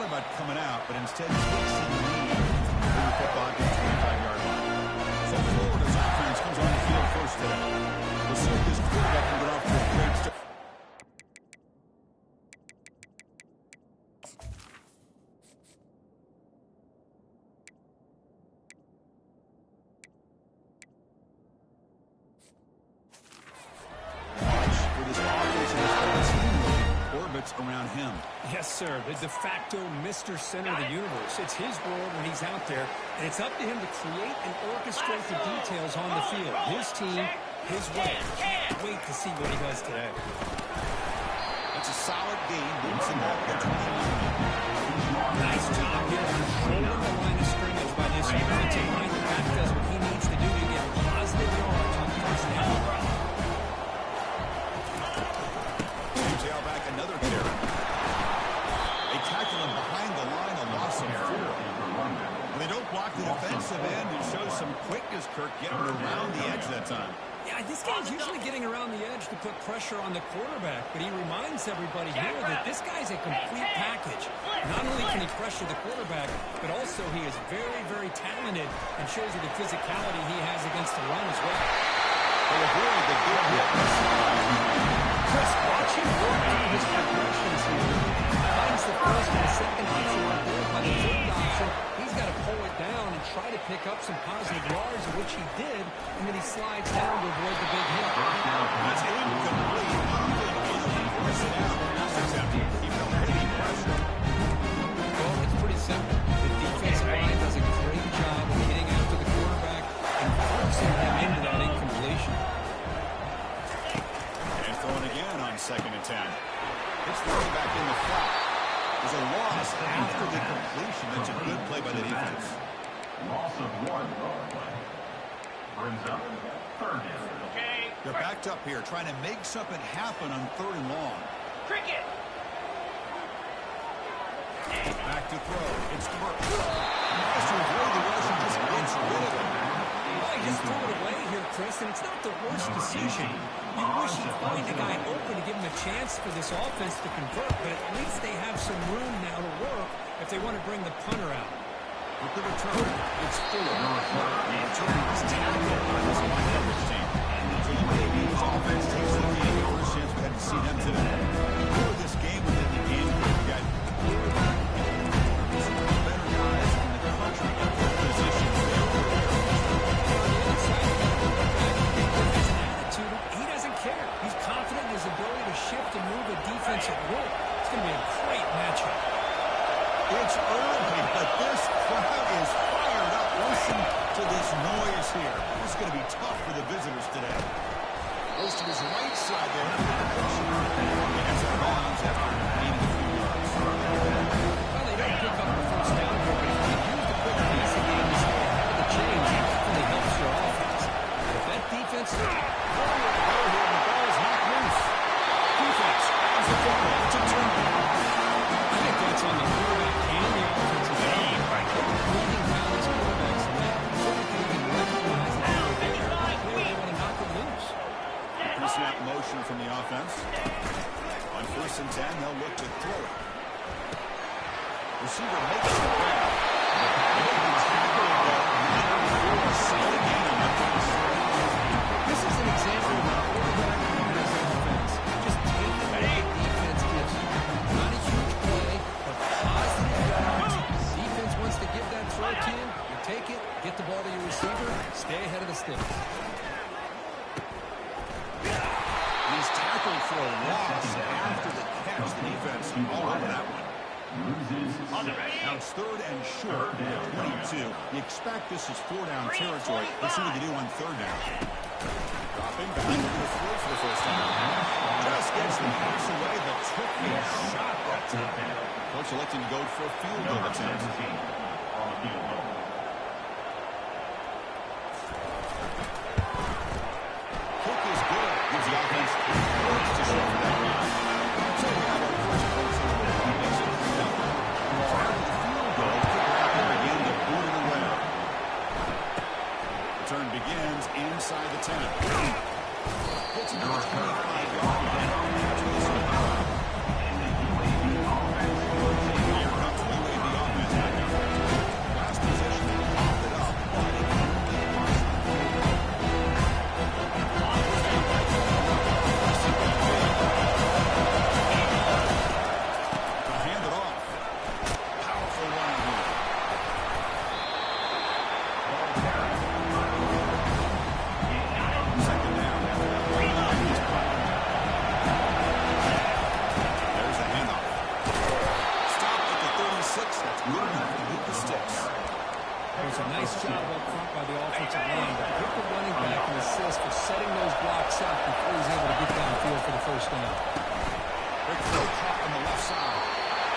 thought about coming out, but instead takes the lead from the football at the 25-yard line. So Florida's offense comes on the field first today. We'll see if this quarterback can get off to a great start. Around him. Yes, sir. The de facto Mr. Center of the universe. It's his world when he's out there, and it's up to him to create and orchestrate the details on the field. His team, his way. Can't wait to see what he does today. That's a solid game. Boots and nice job here controlling the line of scrimmage by this offensive line. The back does what he needs to do to get positive yards on first down. Back another carry. They tackle him behind the line, a loss of 4. When they don't block the defensive end, it shows some quickness, Kirk, getting around the edge that time. Yeah, this guy's usually getting around the edge to put pressure on the quarterback, but he reminds everybody here that this guy's a complete package. Not only can he pressure the quarterback, but also he is very, very talented and shows you the physicality he has against the run as well. They avoid the big hit. Chris, watch him work through his progressions here. Finds the first and second option right there. By the third option, he's got to pull it down and try to pick up some positive yards, of which he did, and then he slides down to avoid the big hit. That's incomplete. Force it out. He felt heavy pressure. Well, it's pretty simple. The defensive line does a great job of hitting after the quarterback and forcing him into that incompletion. Again on 2nd and 10. It's running back in the flat. There's a loss after the completion. That's a good play by the defense. Loss of 1 play. Brings up 3rd down. They're backed up here, trying to make something happen on 3rd and long. Cricket. Back to throw. It's Kirk. Has to avoid the rush and just gets rid of it. Well, he just threw it away here, Chris, and it's not the worst decision. You wish you'd find a guy open to give him a chance for this offense to convert, but at least they have some room now to work if they want to bring the punter out. With the return, it's Fuller. The return is tackled by this line coverage team. So the Navy offense takes the game. The first chance we had to see them today. Over this game within the game, we've got some of the better guys in the country at their positions. He's confident in his ability to shift and move a defensive role. It's going to be a great matchup. It's early, but this crowd is fired up. Listen to this noise here. This is going to be tough for the visitors today. Goes to his right side there. He has a bounds after gaining a few yards. Well, they don't pick up the first down, but if you use the quick passing game to stay ahead of the chains, it definitely helps your offense. But if that defense... It's a turnover. I think that's on the quarterback and the offensive line. Leading down his quarterbacks and that specifically can recognize and how they want to knock them loose. Pre-snap motion from the offense. On 1st and 10, they'll look to throw it. Receiver makes the grab. This is an example of a quarterback and his offense. Just taking what the defense gives you. Not a huge play, but positive yards. Defense wants to give that throw to you. You take it, get the ball to your receiver, stay ahead of the sticks. He's tackled for a loss after the catch. The defense all over that one. Now it's 3rd and short, 22. You expect this is 4-down territory. Let's see what they do on 3rd down. Dropping back into the field for the first time. Just gets the pass away, but took a shot that time. Coach electing to go for a field goal attempt. Kick is good. Gives the offense 3 points to show for that game. So we have our first points in the game. Makes it 3-0. After the field goal, kick it out there again to boot it away. Return begins inside the 10. Gets into the 25-yard line. Here comes the good enough to beat the sticks. It was a nice job up front by the offensive line, but give the running back an assist for setting those blocks up before he's able to get downfield for the first down. Big throw caught on the left side.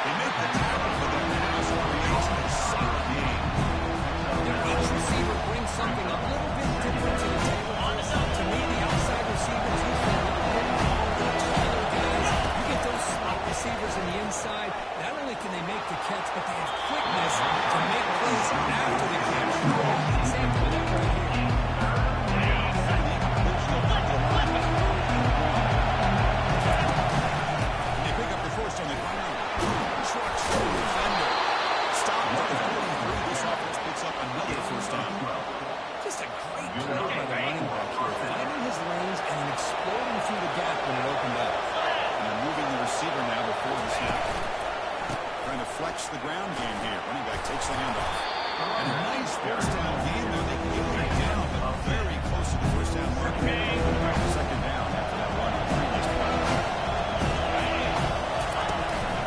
They make the tackle, but the pass remains a solid game. Each receiver brings something a little bit different to the table. To me, the outside receivers usually a little bit taller guys. You get those slot receivers in the inside, not only can they make the catch, but they have quickness to make plays after the catch. Example of that right here. They pick up the first on the ground. Trucks through the defender. Stopped at the 43. This offense picks up another first down. Just a great play by the running back here, finding his lanes and then exploding through the gap when it opened up. And they're moving the receiver now before the snap. Trying to flex the ground game here. Running back takes the handoff. And a nice first down game there. They gained it down, but very close to the first down mark. Second down after that run on the previous play.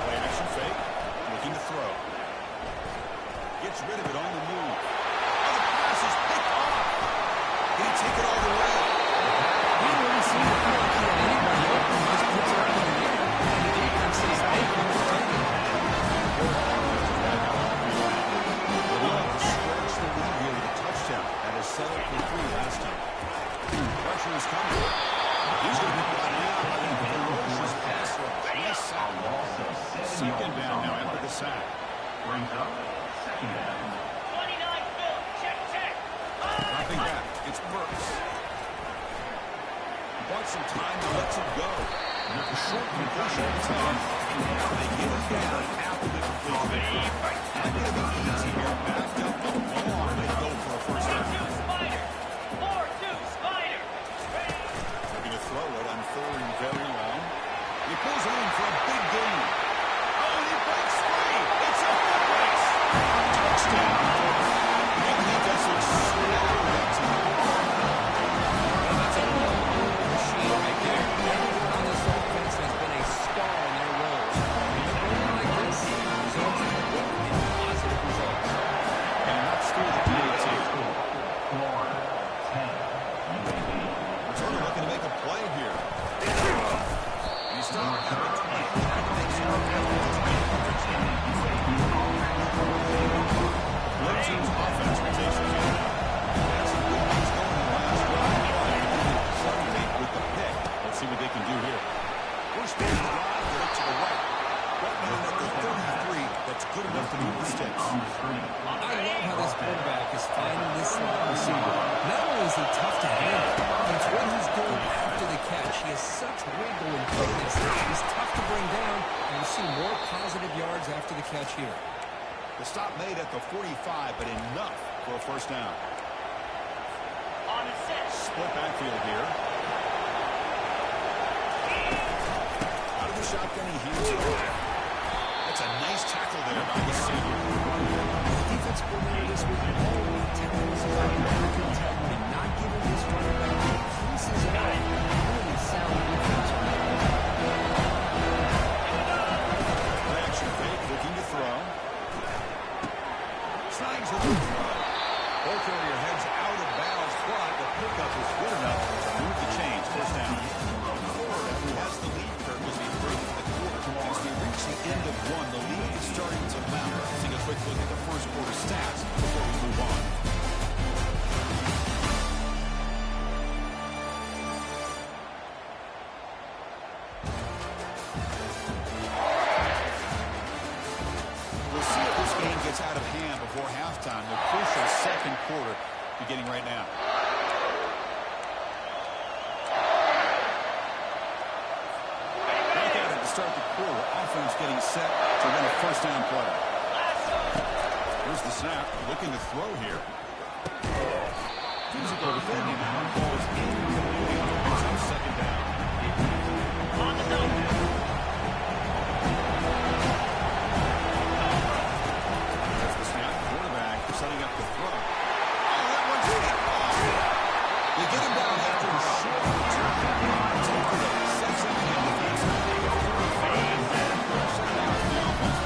Play action fake. Looking to throw. Gets rid of it on the move. Oh, the pass is picked off. Did he take it all the way? He didn't really seem to feel like he had anybody open. He just puts it up in the air, and the defense says, thank you for taking it. Would love to stretch the lead here with a touchdown. That is settled for 3 last time. Pressure is coming. He's going to be brought out by that ferocious pass rush. Nice sack. Second down now after the sack. Brings up second down. 29 Phil, check. Dropping back. It's Burks. Wants some time to let it go. The short completion is done. Now they get it down after the completion. Not going to be easy here. Backed up a long way to go for a first down. 4-2 Spider. Looking to throw it on 3rd and very long. He pulls it in for a big gain. Oh, he breaks free. It's a foot race. Touchdown. And he doesn't slow that time. That's a machine right there. Everyone on this offense has been a star in their roles. When you're going like this, results in quick and positive results. And that's through the PAT. 4-10. Turner looking to make a play here. He's stopped at the 20. That makes him Blue team's offense rotates the field. Had some good things going in the last drive. Suddenly with the pick. Let's see what they can do here. First man to drive, they look to the right. Button in at the 33. That's good enough to move the sticks. I love how this quarterback is finding this slot receiver. Not only is he tough to handle, but it's what he's doing after the catch. He has such wiggle and quickness. He's tough to bring down, and you see more positive yards after the catch here. The stop made at the 45, but enough for a first down. On the set. Split backfield here. Out of the shotgun, he heaves it over. That's a nice tackle there by the senior. The defense coordinator this week all week telling us about American integrity, not giving this running back pieces at all. Really sound defense on that. Play action fake, looking to throw. Snags with the throw. Ball carrier heads out of bounds, but the pickup is good enough to move the chains. First down. Florida, who has the lead curve as we break the quarter. As we reach the end of one, the lead is starting to mount. Take a quick look at the first quarter stats before we move on. We'll see if this game gets out of hand before halftime. The crucial second quarter beginning right now. Back at it to start the quarter. Offense getting set to run a first down play. Here's the snap. Looking to throw here. Physical defending. Ball is incomplete. It's on second down. On the nose. There's the snap. Quarterback setting up the throw. Oh, that one's hit. They get him down after a short return. Take it up. Sets up the defense. Make a 45. Set down the offense.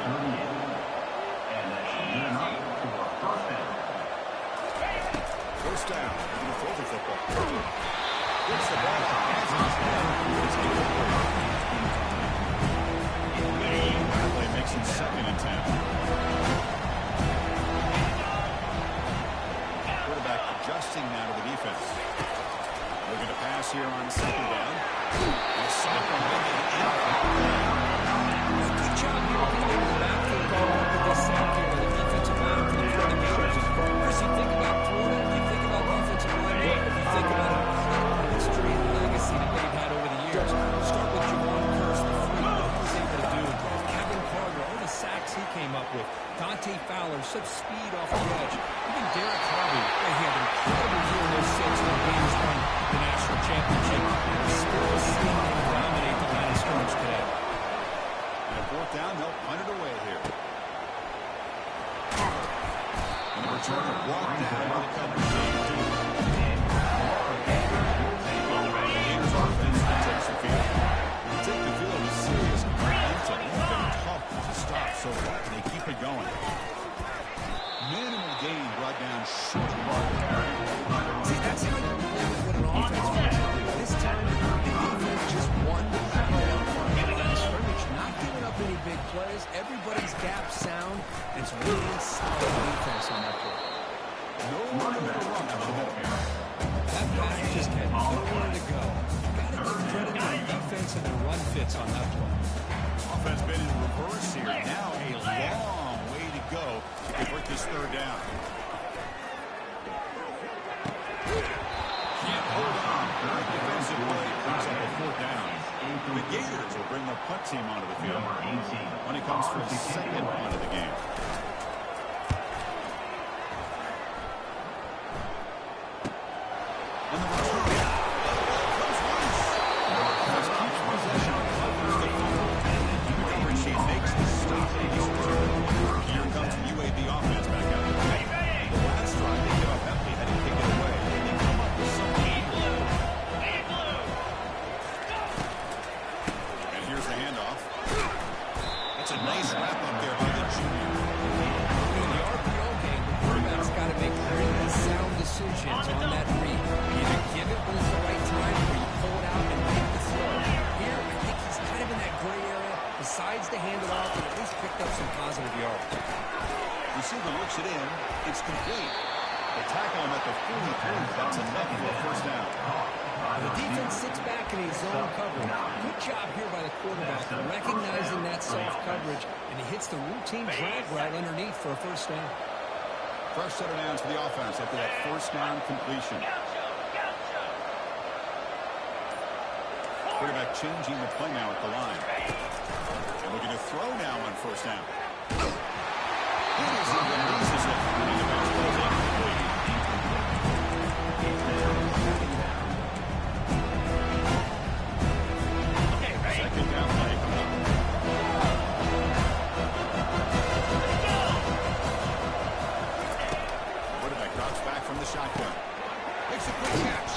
completion. And that's good enough for a first down. First down. They're going to throw the football. Gets the ball out. Has his head. It's incomplete. Bradley makes it 2nd and 10. Quarterback adjusting now to the defense. Looking to pass here on 2nd down. And stop on making it in. Good job here being able to backfield ball with this sack here with the defensive line for the Florida Gators. Chris, you think about Florida, you think about offensive line work, you think about incredible history and legacy that they've had over the years. Start with Javon Kearse, the freak, what he was able to do. Kevin Carter, all the sacks he came up with. Dante Fowler, such speed off the edge. Even Derek Harvey, he had an incredible year in those 6 when Gators won the national championship. We're still seeing them dominate the line of scrimmage today. And 4th down, they'll punt it away here. And the returner walked down with a coverage game, too. Gators offense takes the field. Take the field with serious momentum. It's been tough to stop so far, and they keep it going. Minimal gain brought down short mark. See, that's how you play with what an offense wants to do. This time, the defense just won the battle down front. The line of scrimmage, not giving up any big plays. Everybody's gap sound. It's really solid defense on that play. Nowhere to run out the middle. That pass just had nowhere to go. Got to give credit to the defense and the run fits on that play. Offense been in reverse here. Now a long way to go to convert this 3rd down. Can't hold on. Great defensive play. Brings up a 4th down. The Gators will bring the punt team onto the field when it comes for the 2nd punt of the game. And the return. Comes loose. Offense keeps possession. Covers the fumble. Coverage sheet makes the stop. Here comes the UAB offense back out. The last drive they give up empty, had to kick it away. They come up with something. And here's the handoff. That's a nice wrap up there by the junior. In the RPO game, the quarterback's got to make really sound decisions on that read. Either give it when it's the right time, or you pull it out and make the throw. Here, I think he's kind of in that gray area. Decides to hand it off and at least picked up some positive yards. Receiver looks it in. It's complete. They tackle him at the 43. That's enough for a 1st down. The defense sits back in his zone coverage. Good job here by the quarterback, recognizing that self-coverage, and he hits the routine drag route underneath for a 1st down. Fresh set of downs for the offense after that 1st down completion. Quarterback changing the play now at the line. And looking to throw now on 1st down. Peterson releases it. And the bounce goes incomplete. Second down play coming up. Quarterback drops back from the shotgun. Makes a quick catch.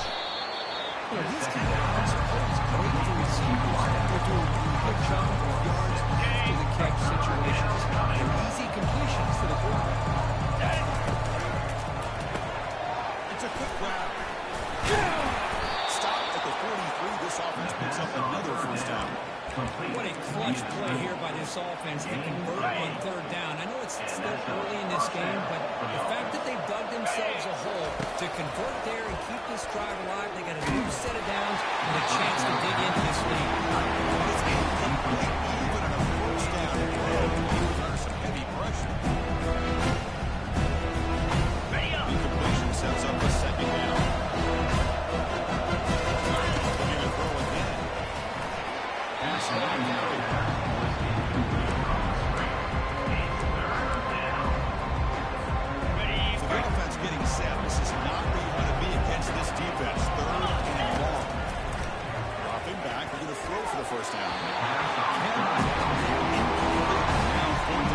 You know, these kind of runs are always great for receivers. They're doing a good job of yards after the catch situations. They're easy completions for the quarterback. It's a quick grab. Stop at the 43. This offense picks up another 1st down. What a clutch play here by this offense to convert on 3rd down. I know it's still early in this game, but the fact that they've dug themselves a hole to convert there and keep this drive alive, they got a new set of downs and a chance to dig into this lead. It's incomplete, even on a 1st down. Under some heavy pressure. Incompletion sets up a 2nd down. Looking to throw again. Pass not complete. So the offense getting set. This is not where you want to be against this defense. 3rd and long. Dropping back. We're going to throw for the 1st down. Now 4th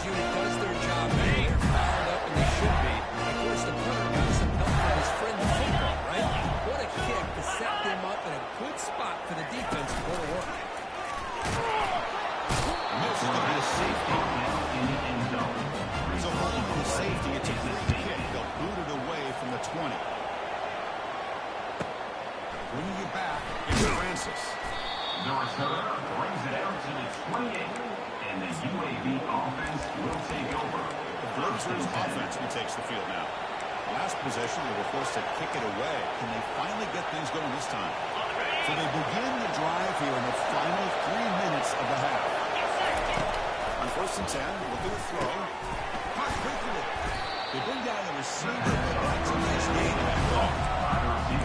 unit does their job, and they're fired up, and they should be. Of course, the punter got some help from his friend the football, right? What a kick to set them up in a good spot for the defense to go to work. This is going to be a safety. So holding on the safety, it's a great kick. They'll boot it away from the 20. Bringing it back, it's Francis. The receiver brings it out to the 28, and the UAB offense will take over. The Blazers offense retakes the field now. Last possession, they were forced to kick it away. Can they finally get things going this time? So they begin the drive here in the final 3 minutes of the half. On 1st and 10, looking to throw. Caught quickly. They bring down the receiver, but that's a nice gain back there.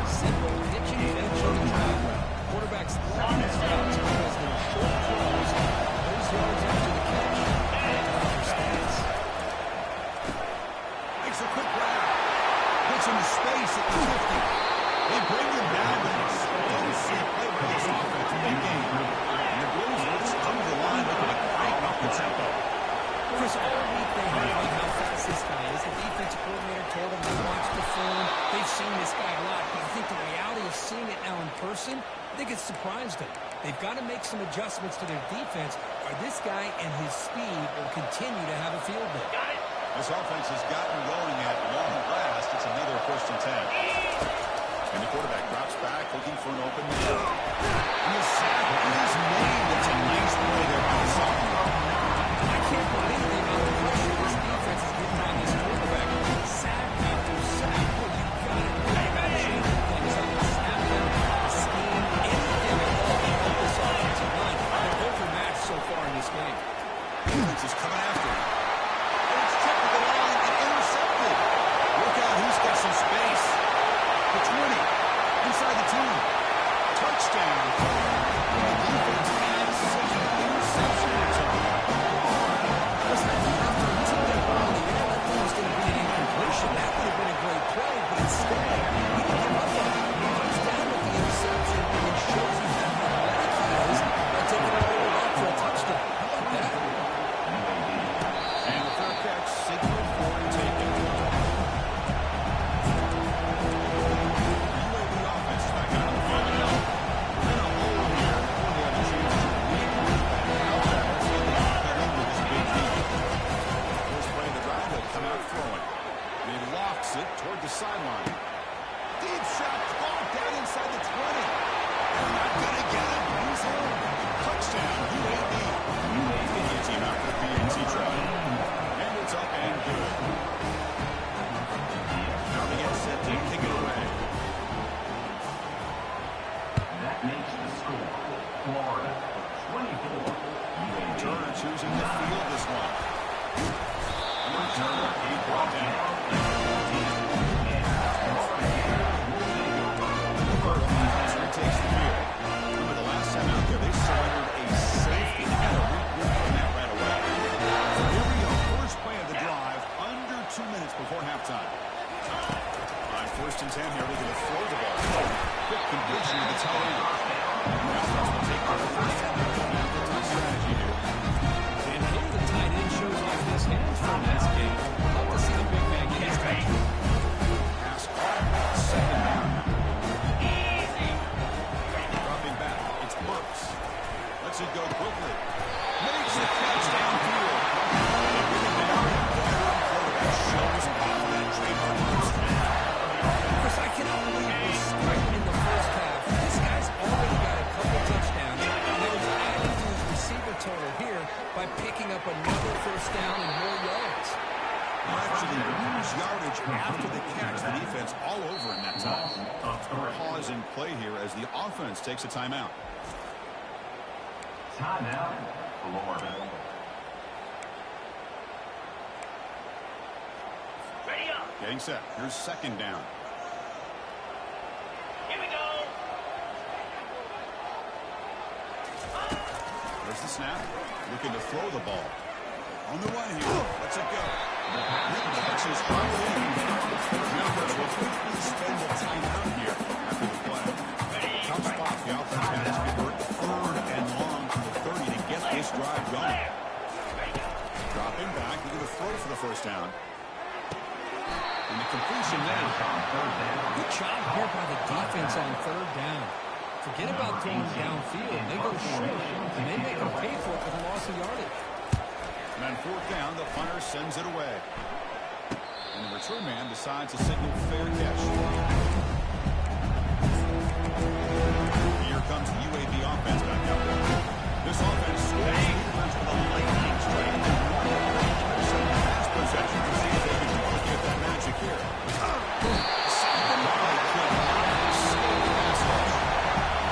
Simple pitching and pitching the drive. Quarterback's throwing his routes because they're short throws. Those yards after the catch. For stats. Makes a quick grab. Puts him to space at the 50. They bring him down with an explosive play by this offense. Big game. And the Blazers come to the line looking to crank up the tempo. Chris, all week they heard about how fast this guy is. The defensive coordinator told them they watched the film. They've seen this guy a lot, but I think the reality of seeing it now in person, I think it's surprised them. They've got to make some adjustments to their defense, or this guy and his speed will continue to have a field day. This offense has gotten going at long last. It's another 1st and 10. And the quarterback drops back, looking for an open man. And the sack is made. It's a nice play there by the sophomore. I can't believe the amount of pressure this defense is getting on this quarterback. Sack after sack. Well, you got to do about changing things on the snap count, the scheme, anything at all to help this offensive line. They're overmatched so far in this game. Defense is coming after him. And it's checked with the line and intercepted. Look out, who's got some space. The 20, inside the 10. Touchdown. The defense has 6 interceptions. Listen, after he took that ball, you know that thing was going to be an incompletion. That would have been a great play, but instead, he didn't give up on it. He comes down with the interception and it shows you how athletic he is by taking it all the way out for a touchdown. How about that? And the fair catch, signal for a taken. UAB offense is back out on the field now. We're in a hole here. They have a chance to lead the back out there. Let's see if they can cut in with this big lead. First play of the drive, they'll come out throwing. He lofts it toward the sideline. Deep shot caught down inside the 20. They're not going to get it. He's home. Touchdown, UAB. UAB team out for the PAT try. And it's up and good. Now they get set to kick it away. That makes the score. Florida 24. UAB. Turner choosing to field this one. And Turner, he brought down. Turner takes the field. Remember the last time out there, they surrendered a safety. They had a regroup on that right away. So here we go. First play of the drive, under 2 minutes before halftime. On 1st and 10 here, we're going to throw the ball. Quick completion of the tight end. The offense will take the first down. The tough strategy here. And here the tight end shows off his hands from this game. We'll love to see the big man get his touch. Pass caught. 2nd down. Dropping back. It's Burks. Lets it go quickly. Makes the catch downfield. They bring it down. Quarterback shows off that trademark monster. Chris, I cannot believe we're striking in the first half. This guy's already got a couple touchdowns. Now he's adding to his receiver total here by picking up another first down and more yards. Actually lose yardage after the catch. The defense all over in that time. Pause in play here as the offense takes a timeout. Timeout, Florida. Ready up. Getting set. Here's 2nd down. Here we go. There's the snap. Looking to throw the ball. On the run here. Let's it go. That catch is hard in. Now we'll quickly spend the timeout here after the play. Tough spot. The offense has to convert 3rd and long to the 30 to get this drive going. Drop Him back, he's going to throw for the first down. And the completion there. Good job here by the defense on third down. Forget about throwing downfield. They go short, and they make them pay for it with a loss of yardage. And on fourth down, the punter sends it away. And the return man decides to signal fair catch. Here comes the UAB offense back out there. This offense scores leaders with a lightning strike. Some pass possession to see if they can replicate that magic here. Something like that. Pass rush.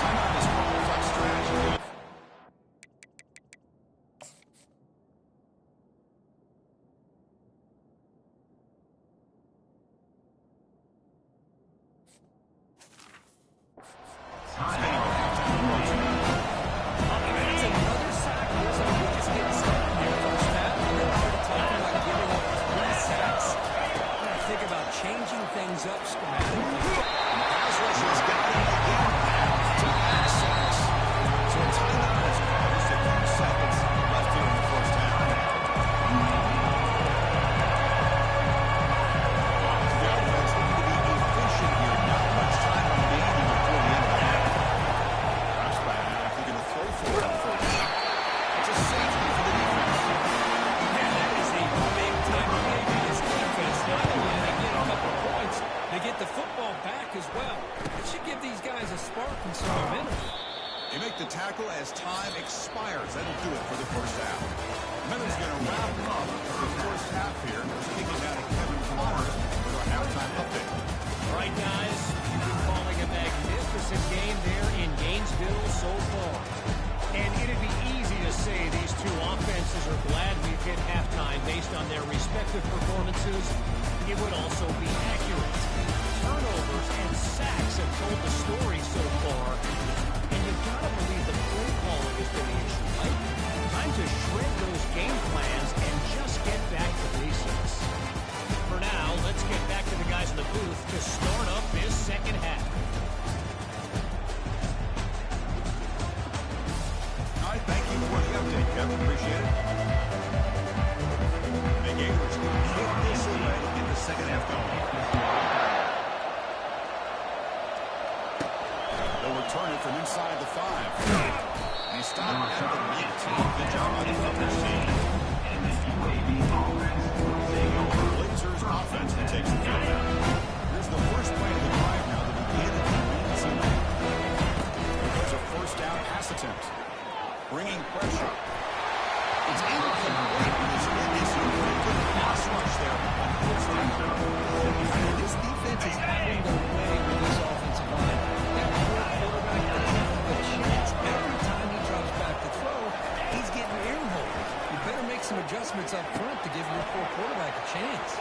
Timeout is called flex strategy. That's another sack. So we're just getting started here first half. And they're already talking about giving up 3 sacks. Think about changing things up schematically. Pass rush has got it again. To pass sacks. So a timeout is called. Just a few seconds left here in the first half. The offense looking to be efficient here. Not much time remaining before the end of the half. Perhaps by half, they're going to throw for it on first down. It's a safety for the defense. And that is a big-time play for this defense. Not only do they get a couple points, they get the football back as well. It should give these guys a spark and some momentum. They make the tackle as time expires. That'll do it for the first half. Miller's going to wrap up the first half here. Kicking out of Kevin Connors with our halftime update. All right, guys, you've been calling a magnificent game there in Gainesville so far. And it'd be easy to say these two offenses are glad we've hit halftime based on their respective performances. It would also be accurate. Turnovers and sacks have told the story so far. And you've got to believe the play calling has been the issue, right? Time to shred those game plans and just get back to basics. For now, let's get back to the guys in the booth to start up this second half. All right, thank you for the update, Kevin. Appreciate it. The Gators can kick this away to get the second half going. They'll return it from inside the 5. And he stopped at the 19. Good job on the Thunder team. And the UAB offense will take over. Blazers offense takes the field down. Here's the first play of the drive now that begin at the minutes in. There's a first down pass attempt. Bringing pressure. It's incomplete. It's a good pass rush there on first down. This defense is having their way with this offensive line. That poor quarterback doesn't have a chance. Every time he drops back to throw, he's getting airholed. You better make some adjustments up front to give your poor quarterback a chance.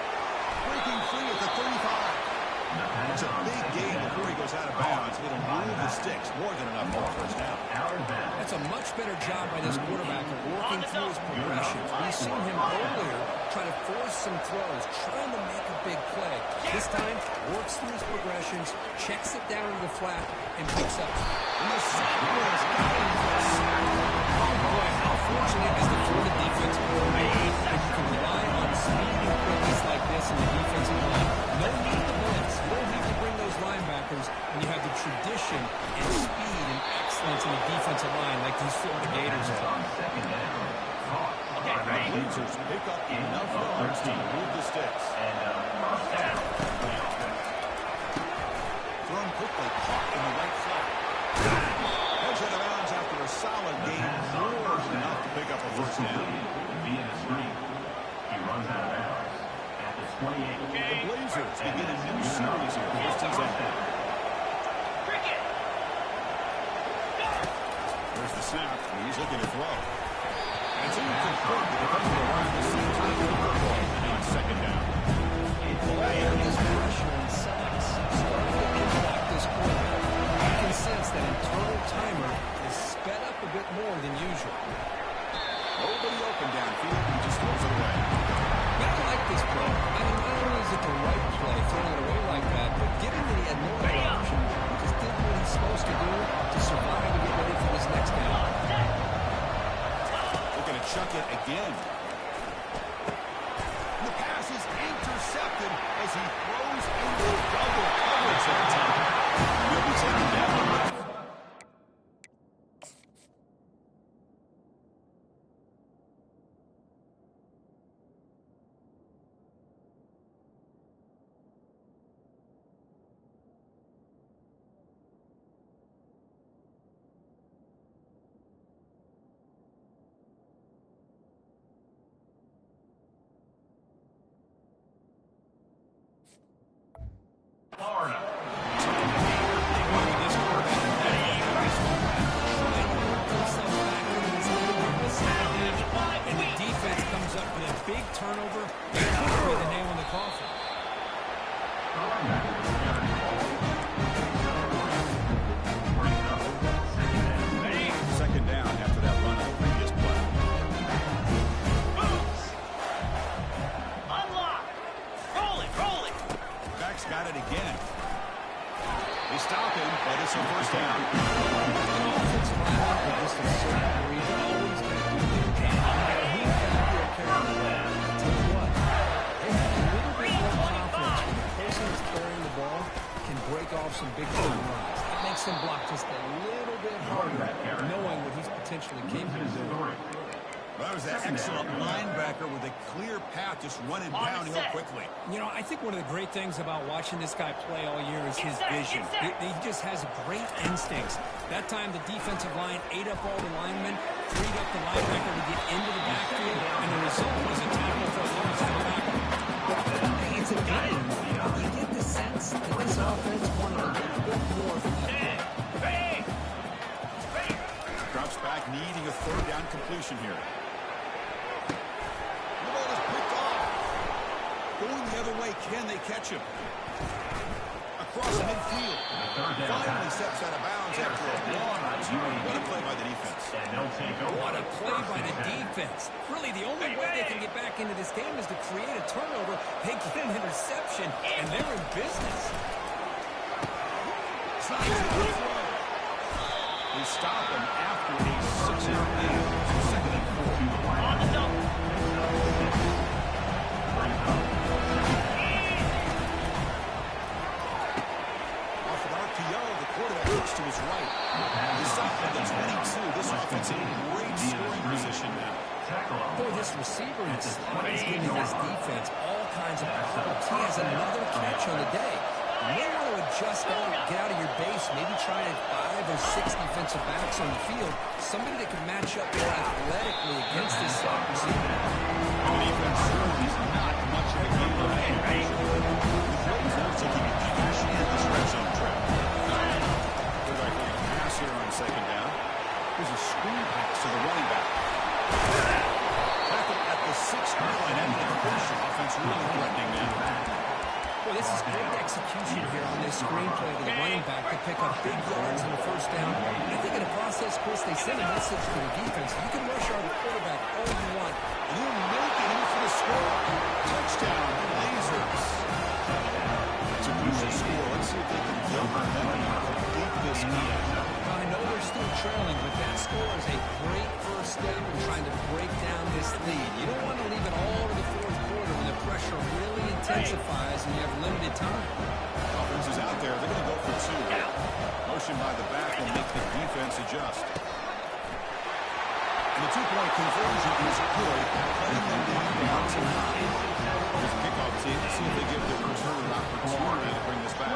Breaking free at the 35. It's a big gain before he goes out of bounds. It'll move the sticks more than enough for a first down. That's a much better job by this quarterback of working through his progressions. We've seen him earlier try to force some throws, trying to make a big play. This time, works through his progressions, checks it down to the flat, and picks up. And the Sackboys got him for a sack. Oh boy, how fortunate is the Florida defense coordinator that you can rely on speed and quickness like this in the defensive line. No need to blitz. You don't have to bring those linebackers, and you have the tradition and speed and excellence in the defensive line like these Florida Gators have. The Blazers pick up enough yards to move the sticks. Thrown quickly, caught in the right flat. Edge out of bounds after a solid game. More than enough to pick up a first down. Via the screen. He runs out of bounds at the 28. The Blazers begin a new series here. First and second. Cricket. There's the snap. He's looking to throw. And it's incomplete. The defender around the same time for the football on second down. And this pressure and sacks starting to impact this quarterback. You can sense that internal timer is sped up a bit more than usual. Nobody open downfield. He just throws it away. I like this play. I mean, not only is it the right play, throwing it away like that, but given that he had no other option, he just did what he's supposed to do to survive and get ready for this next down. Looking to chuck it again. intercepted as he throws into double coverage that time. He'll be taken down. Florida. And the defense comes up with a big turnover. That could be the nail in the coffin. Second down after that run on the previous play. Unlock. Roll it, roll it. Back's got it again. They stop him, but it's a first down. An offensive lineman with just a certain degree is always going to do their job. He's back there carrying the ball. I'll tell you what, they have a little bit more confidence when the person that's carrying the ball can break off some big time runs. That makes them block just a little bit harder, knowing what he's potentially capable of doing. That was an excellent linebacker with a clear path, just running downhill quickly. You know, I think one of the great things about watching this guy play all year is his vision. He just has great instincts. That time, the defensive line ate up all the linemen, freed up the linebacker to get into the backfield, and the result was a tackle for a loss on the back. It's a game. You get the sense that this offense wanted a little bit more. Drops back, needing a third down completion here. The ball is picked off. Going the other way, can they catch him? Across midfield. Finally steps out of bounds after a long return. What a play by the defense. What a play by the defense. Really, the only way they can get back into this game is to create a turnover. They get an interception, and they're in business. Slides it to the throw. They stop him after a 6-yard gain. Second and 4. On the double. Off of RPO, the quarterback looks to his right. They stop at the 22. This offense in great scoring position now. Boy, this receiver in the slot is giving this defense all kinds of problems. He has another catch on the day. You may want to adjust out, get out of your base, maybe try 5 or 6 defensive backs on the field, somebody that can match up more athletically against this slot receiver. The defense certainly is not much of a game of hand. The Ravens are taking a cash in this red zone trap. Quarterback going to pass here on second down. Here's a screen pass to the running back. Tackle at the 6-yard line, and the completion. Offense really threatening now. Well, this is great execution here on this screenplay to the running back to pick up big yards on the first down. I think in the process, Chris, they send a message to the defense. You can rush our quarterback all you want. You're making him for the score. Touchdown, Blazers. It's a crucial score. Let's see if they can build momentum and complete this game. I know they're still trailing, but that score is a great first step in trying to break down this lead. You don't want to leave it all to the fourth quarter when the pressure really intensifies and you have limited time. Offense is out there. They're going to go for 2. Motion by the back will make the defense adjust. And the 2-point conversion is good, letting them down to 9. Here's a kickoff team. Let's see if they give the return an opportunity to bring this back.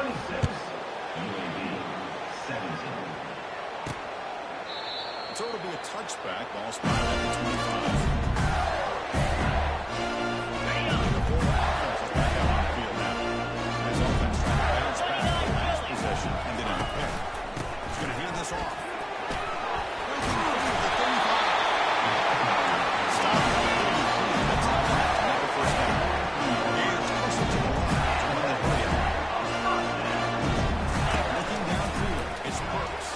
So it'll be a touchback. Ball spotted at the 25. The Florida offense is back out on the field now. His offense trying to bounce back the last possession, ended in a pick. He's going to hand this off. Breaking free of the 35. Stop at the 33. That's enough to make a first down. Gaines closer to the line. Trying to hurry up. Looking downfield. It's Burks.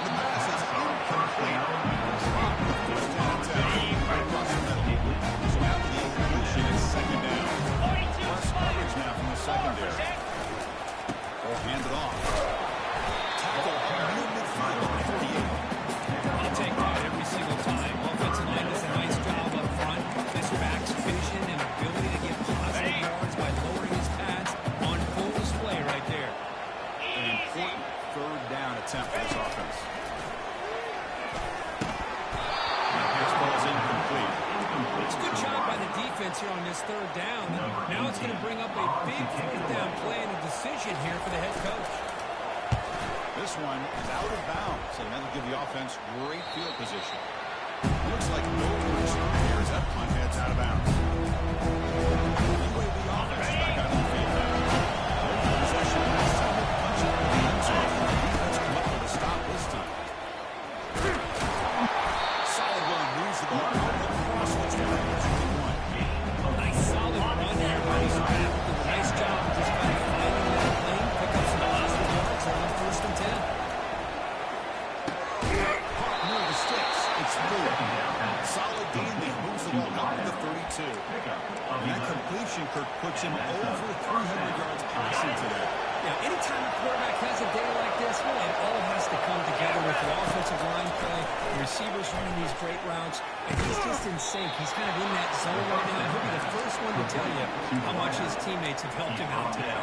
The pass is incomplete. First down. offense here on this third down. Now it's going to bring up a big fourth down play and a decision here for the head coach. This one is out of bounds, and that'll give the offense great field position. Looks like no return here as that punt heads out of bounds. UAB offense is back out of the field now. Possession has solid punch out of the end zone. Defense come up with a stop this time. Solid run moves the ball out across the 21. Nice solid run here by the Scrap. Nice job just kind of finding that lane, pick up some positive yards on first and 10. Caught near the sticks. It's through. Solid gain there. Moves the ball out to the 32. And that completion, Kirk, puts him over 300 yards passing today. Yeah, anytime a quarterback has a day like this, really, it all has to come together with the offensive line play, the receivers running these great routes, and he's just in sync. He's kind of in that zone right now. He'll be the first one to tell you how much his teammates have helped him out today.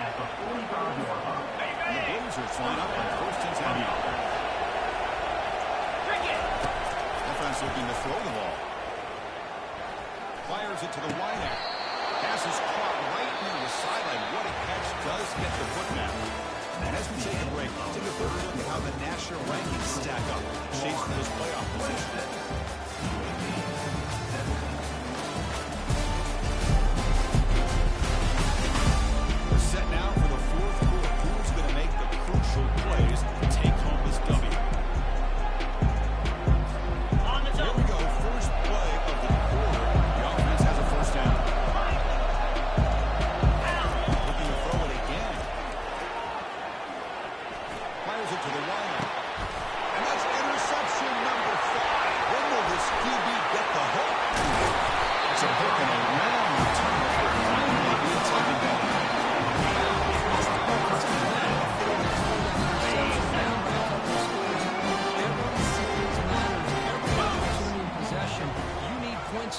And the Blazers line up on first and 10. Offense looking to throw the ball. Fires it to the wide end. Pass is caught right near the sideline. What a catch does get the foot now. And as we take a break, take a further look at how the national rankings stack up. Shapes for this playoff position. We're set now for the fourth quarter. Who's going to make the crucial plays to take home this W? Here we go. First play of the quarter. The offense has a first down. Looking to throw it again. Fires it to the wide. And that's interception number 5. When will this QB get the hook? It's a hook and a long return. Maybe it's taken down.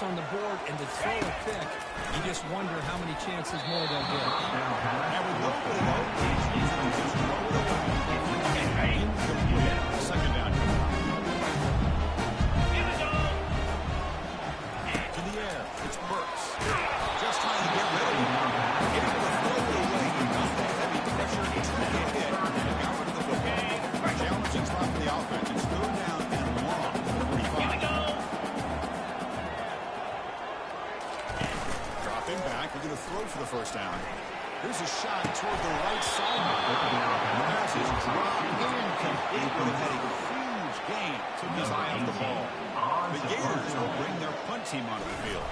On the board and to throw a pick, you just wonder how many chances more they'll get. Now with nobody out, just throw it away. Incomplete. Second down. To the air. It's Burks. Just trying to get rid of him. Able to throw it away. Not that heavy pressure. It's not a hit. And got rid of the football. Challenging spot for the offense. It's third down and long. 45. Back. We're going to throw for the first down. Here's a shot toward the right sideline. The pass is dropped incomplete, but it had a huge gain. Took his eye off the ball. The Gators will bring their punt team onto the field.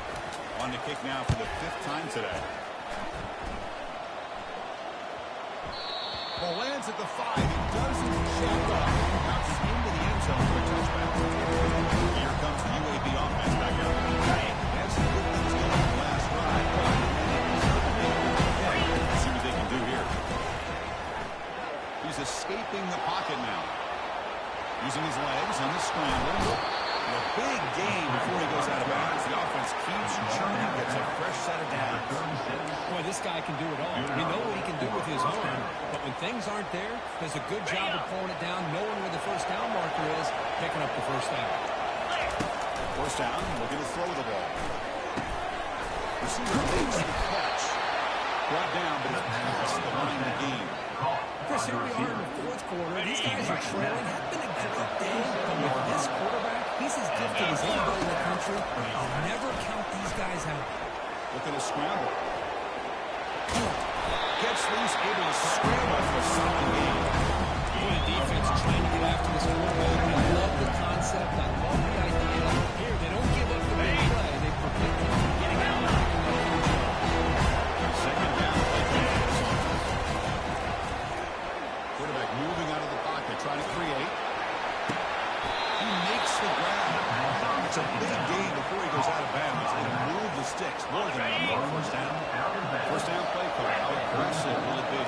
On the kick now for the 5th time today. Ball lands at the 5. It doesn't shake off. Bounces into the end zone for a touchback. Here comes the UAB offense back out. That's the good things going on the last ride. Let's see what they can do here. He's escaping the pocket now. Using his legs on the scramble. And a big gain before he goes out of bounds. The offense keeps churning, gets a fresh set of downs. Boy, this guy can do it all. We know what he can do with his arm, but when things aren't there, does a good job of pulling it down, knowing where the first down marker is, picking up the first down. First down, looking to throw the ball. Receiver makes the catch. Brought down, but it's past the line of the game. Chris, here we are in the fourth quarter. These guys are trailing. It's been a great day, but with this quarterback, he's as gifted as anybody in the country. I'll never count these guys out. Looking to scramble. Gets loose, able to scramble for a solid gain. Boy, the defense is trying to get after this quarterback. I love the concept. I love the idea. Here, they don't give up the big play. They prevent him from getting out and making that huge play. Second down. Quarterback moving out of the pocket, trying to create. He makes the grab. It's a big gain before he goes out of bounds. It'll move the sticks more than enough. First down. First down play call. How aggressive will it be?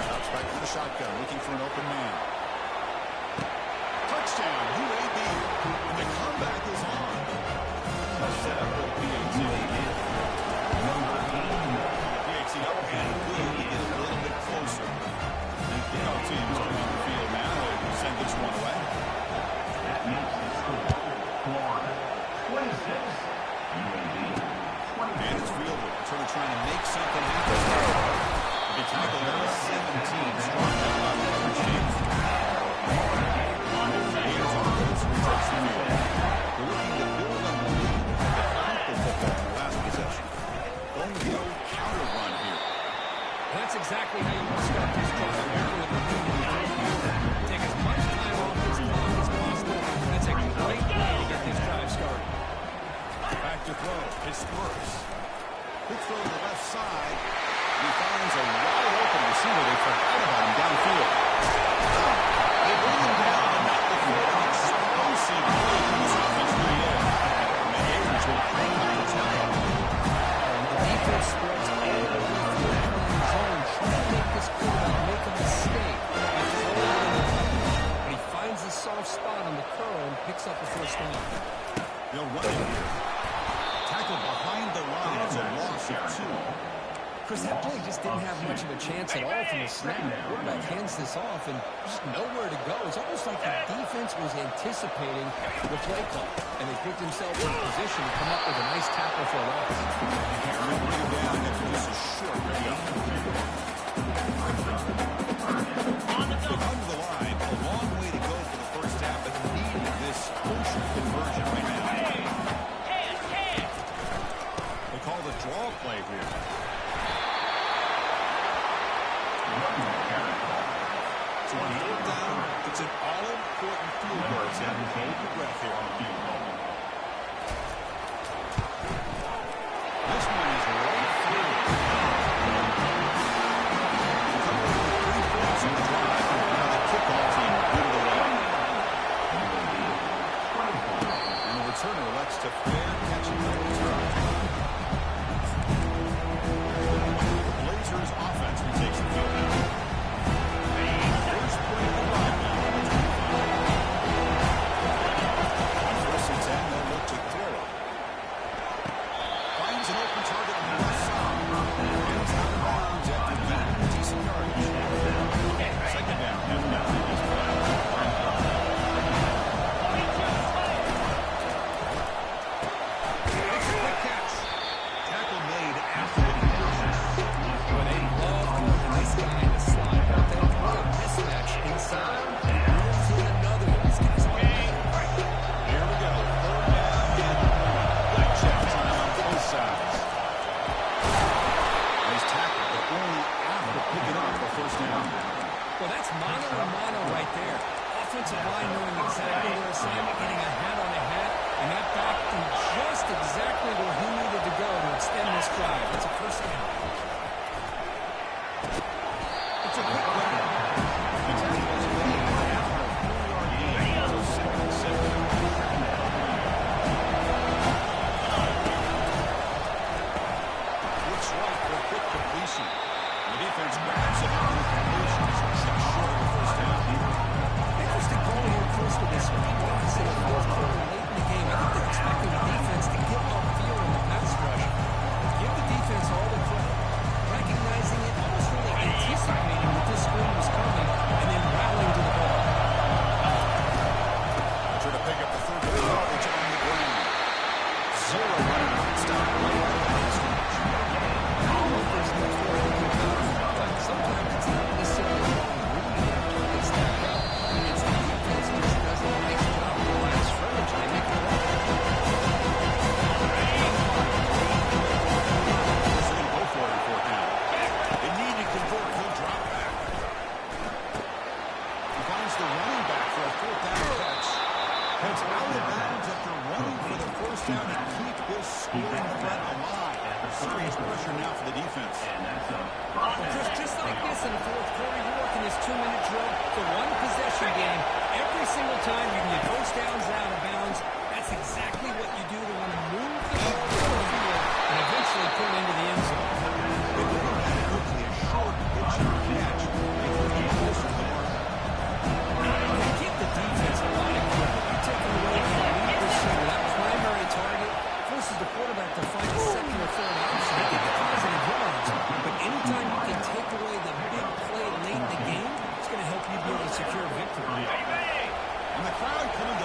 Drops back to the shotgun, looking for an open man. Touchdown, UAB. And the comeback is on. Set up with PAT. PAT up and good to get a little bit closer. And kickoff teams are on the field now. They send this one away. That makes the score 4-1. His Spurs. Quick throw to the left side. He finds a wide open receiver. They forgot about him downfield. They bring him down, but not before an explosive play from this offense to the edge. And the Gators will hang on the time. The defense spreads all over the field in zone, trying to make this quarterback make a mistake. But he finds the soft spot on the curl and picks up the first down. They'll run it here. Tackle behind the line. It's a loss of 2. Chris, that play just didn't have much of a chance at all from the snap. The quarterback hands this off and just nowhere to go. It's almost like the defense was anticipating the play call, and they put themselves in position to come up with a nice tackle for a loss. You can't really bring him down after just a short radio. They come to the line. A long way to go for the first half, but needing this crucial conversion right now. They call the draw play here. So on 4th down, it's an all-important field goal. It's having hold your breath here. This one is right through. They come over with 3 points in the drive. Now the kickoff team put it away. And the returner elects to fair catch it that return. The Blazers offense retakes the field now. First play of the drive now. On 1st and 10, they'll look to throw it. Finds an open target on the left side. Ends out of bounds after gaining decent yardage. Second down, half down in this play. It's a quick catch. Tackle made after the conversion. Well, they love holding this guy in the slot. They don't want a mismatch inside. Moves in another. This guy's on. Here we go. 3rd down and 1. Black check time on both sides. Nice tackle, but only after picking up the first down. Well, that's mano a mano right there. Offensive line knowing exactly their assignment, getting a hat on a hat, and that backed him just exactly where he needed to go to extend this drive. It's a first down. It's a quick one. The tackle is made after a 4-yard gain. So 2nd and 7. Looks right for a quick completion. The defense grabs it on the completion. It's just short of the first down. Interesting call here, Chris, with this loss in the 4th quarter late in the game. I think they're expecting the defense to get upfield in the pass rush. Give the defense all the credit, recognizing it, almost really anticipating that this screen was coming, and then rallying to the ball. Try to pick up the 3rd yardage on the ground. 0 running on stop. Sometimes it's not necessarily it's that up. It's the defense just doesn't a nice job of the line of scrimmage. They make the ball. They're going to go for it on 4th down. They need to convert. He'll drop back. He finds the running back for a 4th down catch. Heads out of bounds after running for the first down to keep this scoring threat alive. Serious pressure now for the defense. Well, Chris, just like this in the 4th quarter, you're working this 2-minute drill. It's a one-possession game. Every single time you can get first downs out of bounds, that's exactly what you do to want to move the ball down the field and eventually put it into the end zone. They go around quickly, a short pitch and catch. They can get closer to the marker. You give the defense a lot of credit. You take them away from the lead receiver, that primary target, forces the quarterback to find a second or third option. They get the positive yards, but anytime you can take away the big play late in the game, it's going to help you be able to secure victory. And the crowd coming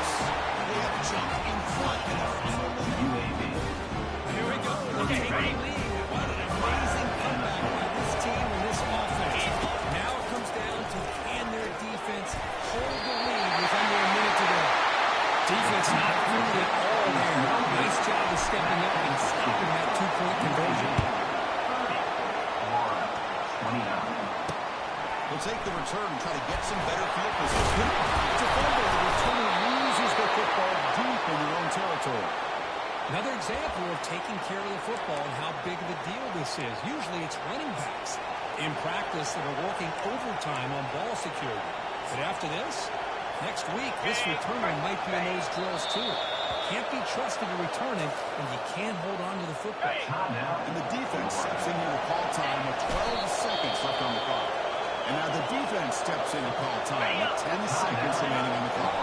this. They have jumped in front in the final minute. Here we go. They take the lead. What an amazing comeback by this team and this offense. Now it comes down to can their defense hold the lead with under a minute to go. Defense not really at all there. Nice job of stepping up and stopping that two-point conversion. He'll take the return and try to get some better field position. It's a fumble. The returner loses the football deep in their own territory. Another example of taking care of the football and how big of a deal this is. Usually it's running backs in practice that are working overtime on ball security. But after this, next week, this returner might be in those drills too. Can't be trusted to return it, and you can't hold on to the football. And the defense steps in here to call time with 12 seconds left on the clock. And now the defense steps in to call time with 10 seconds remaining on the clock.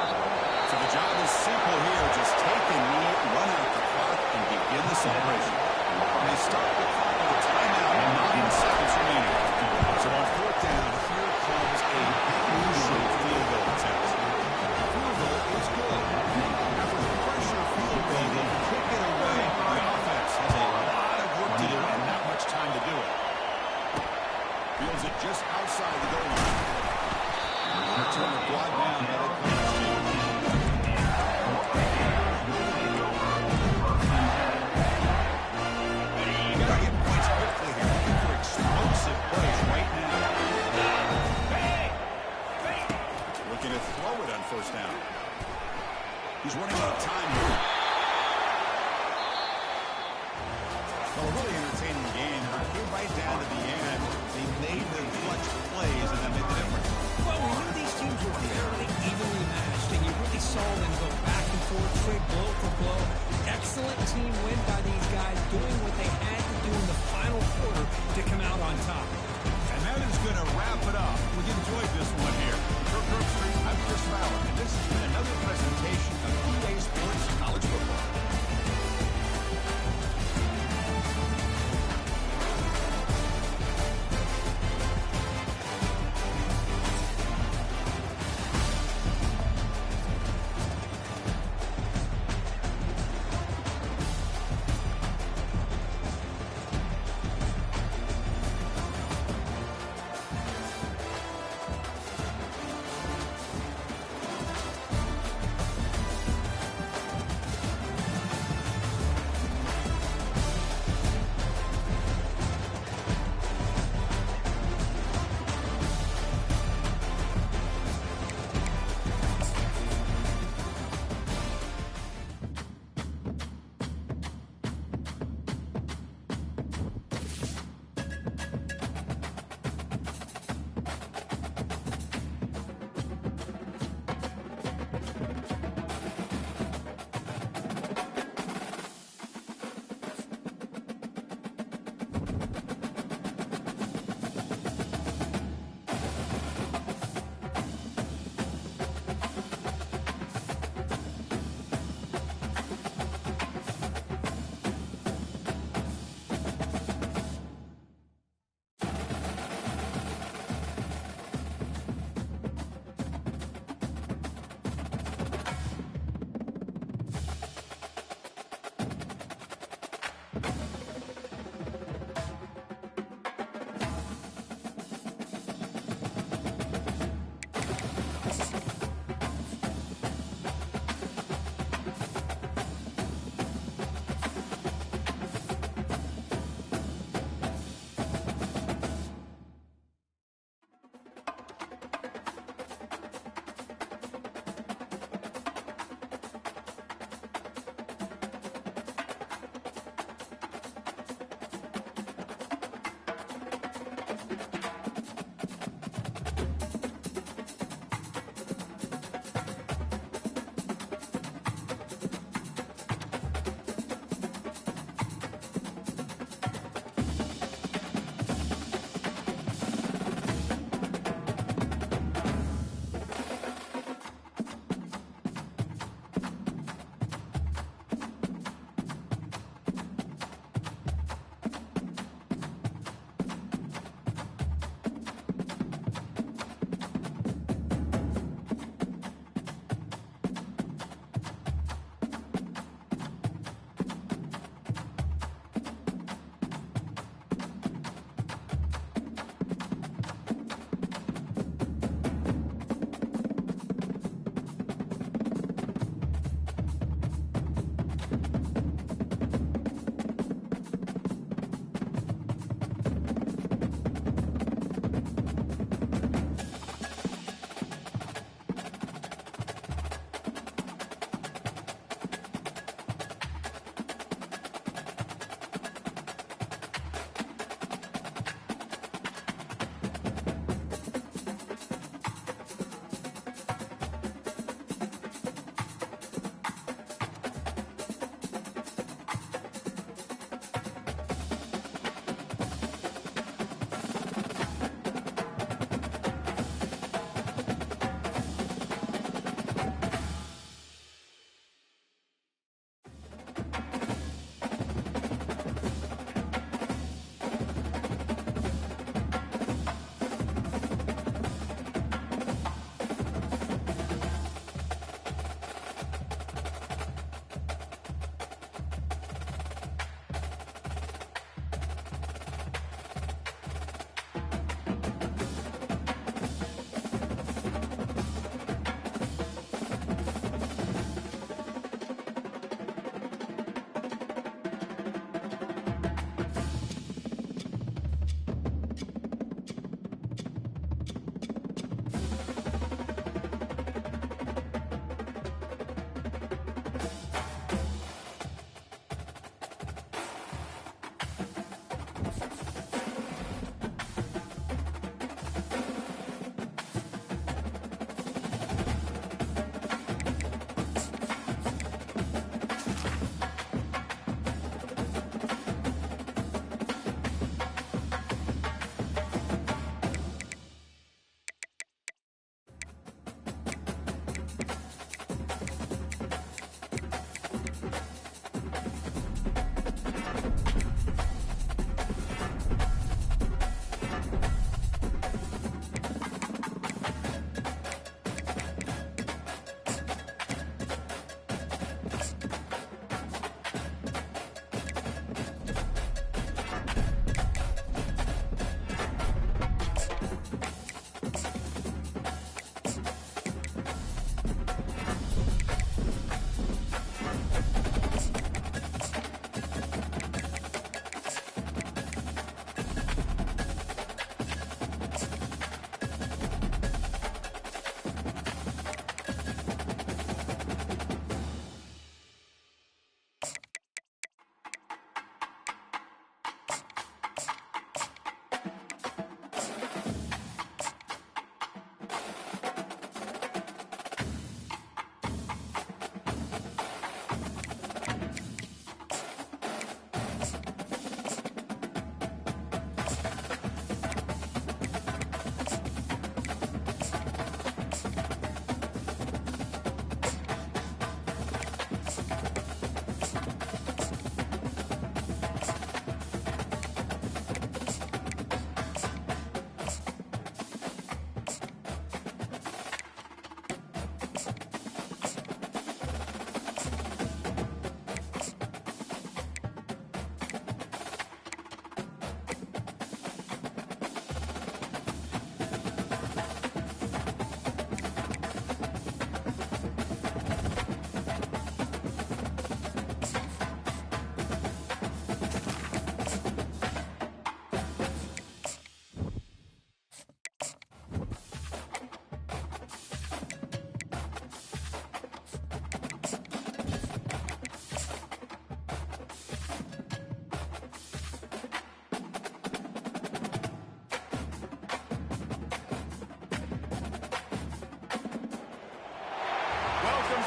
So the job is simple here. Just take the knee, run out the clock, and begin the celebration. And they start the clock with a timeout with 9 seconds remaining. So on fourth down, here comes a crucial field goal attempt. The field goal is good. After the pressure field goal, they kick it away. The offense has a lot of work to do and not much time to do it. Fields it just outside the goal line. Return a quad down by the Clemens team. You gotta get points quickly here. Looking for explosive plays right now. Looking to throw it on first down. He's running out of time here. Well, a really entertaining game. Came right down to the end. They made their clutch plays, and that made the difference. Well, we knew these teams were fairly evenly matched, and you really saw them go back and forth, trade blow for blow. Excellent team win by these guys, doing what they had to do in the final quarter to come out on top. And that is going to wrap it up. We enjoyed this one here. For Kirk Street, I'm Chris Fowler, and this has been another presentation of EA Sports College Football.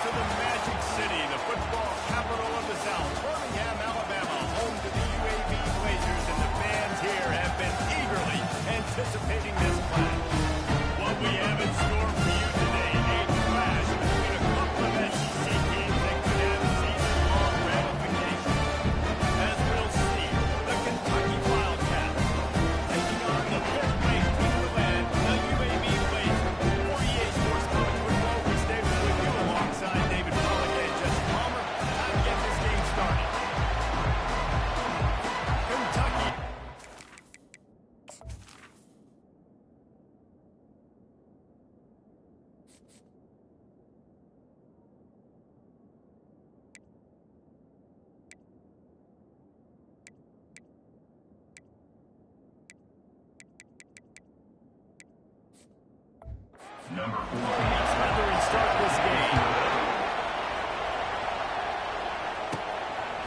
to the Magic City, the football capital of the South, Birmingham, Alabama, home to the UAB Blazers, and the fans here have been eagerly anticipating this clash. What we have in store for you today, a clash between a couple of SEC teams that could have season-long ramifications. As we'll see, the Kentucky Wildcats taking on the fifth-ranked Queensland, the UAB Blazers. 48 Sports Coverage with Logan Davis with you alongside David Pollack and Jesse Palmer. Time to get this game started. Kentucky. Number 4. Feathering start this game.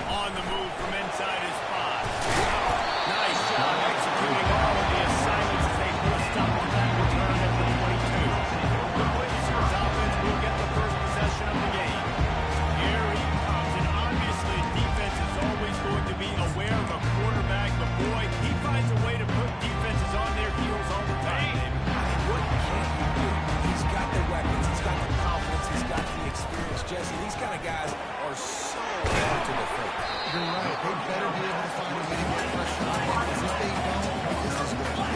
On the move from inside his spot. Nice job executing all of the assignments as they put a stop on that return at the 22. The Blazers offense will get the first possession of the game. Here he comes, and obviously defense is always going to be aware of a quarterback, but boy, he finds a way to put defenses on their heels all the time, David. What can't he do? He's got the weapons, he's got the confidence, he's got the experience. Jesse, these kind of guys are so hard to defend. You're right. They better be able to find a way to get pressure on him, because if they don't, this is going to be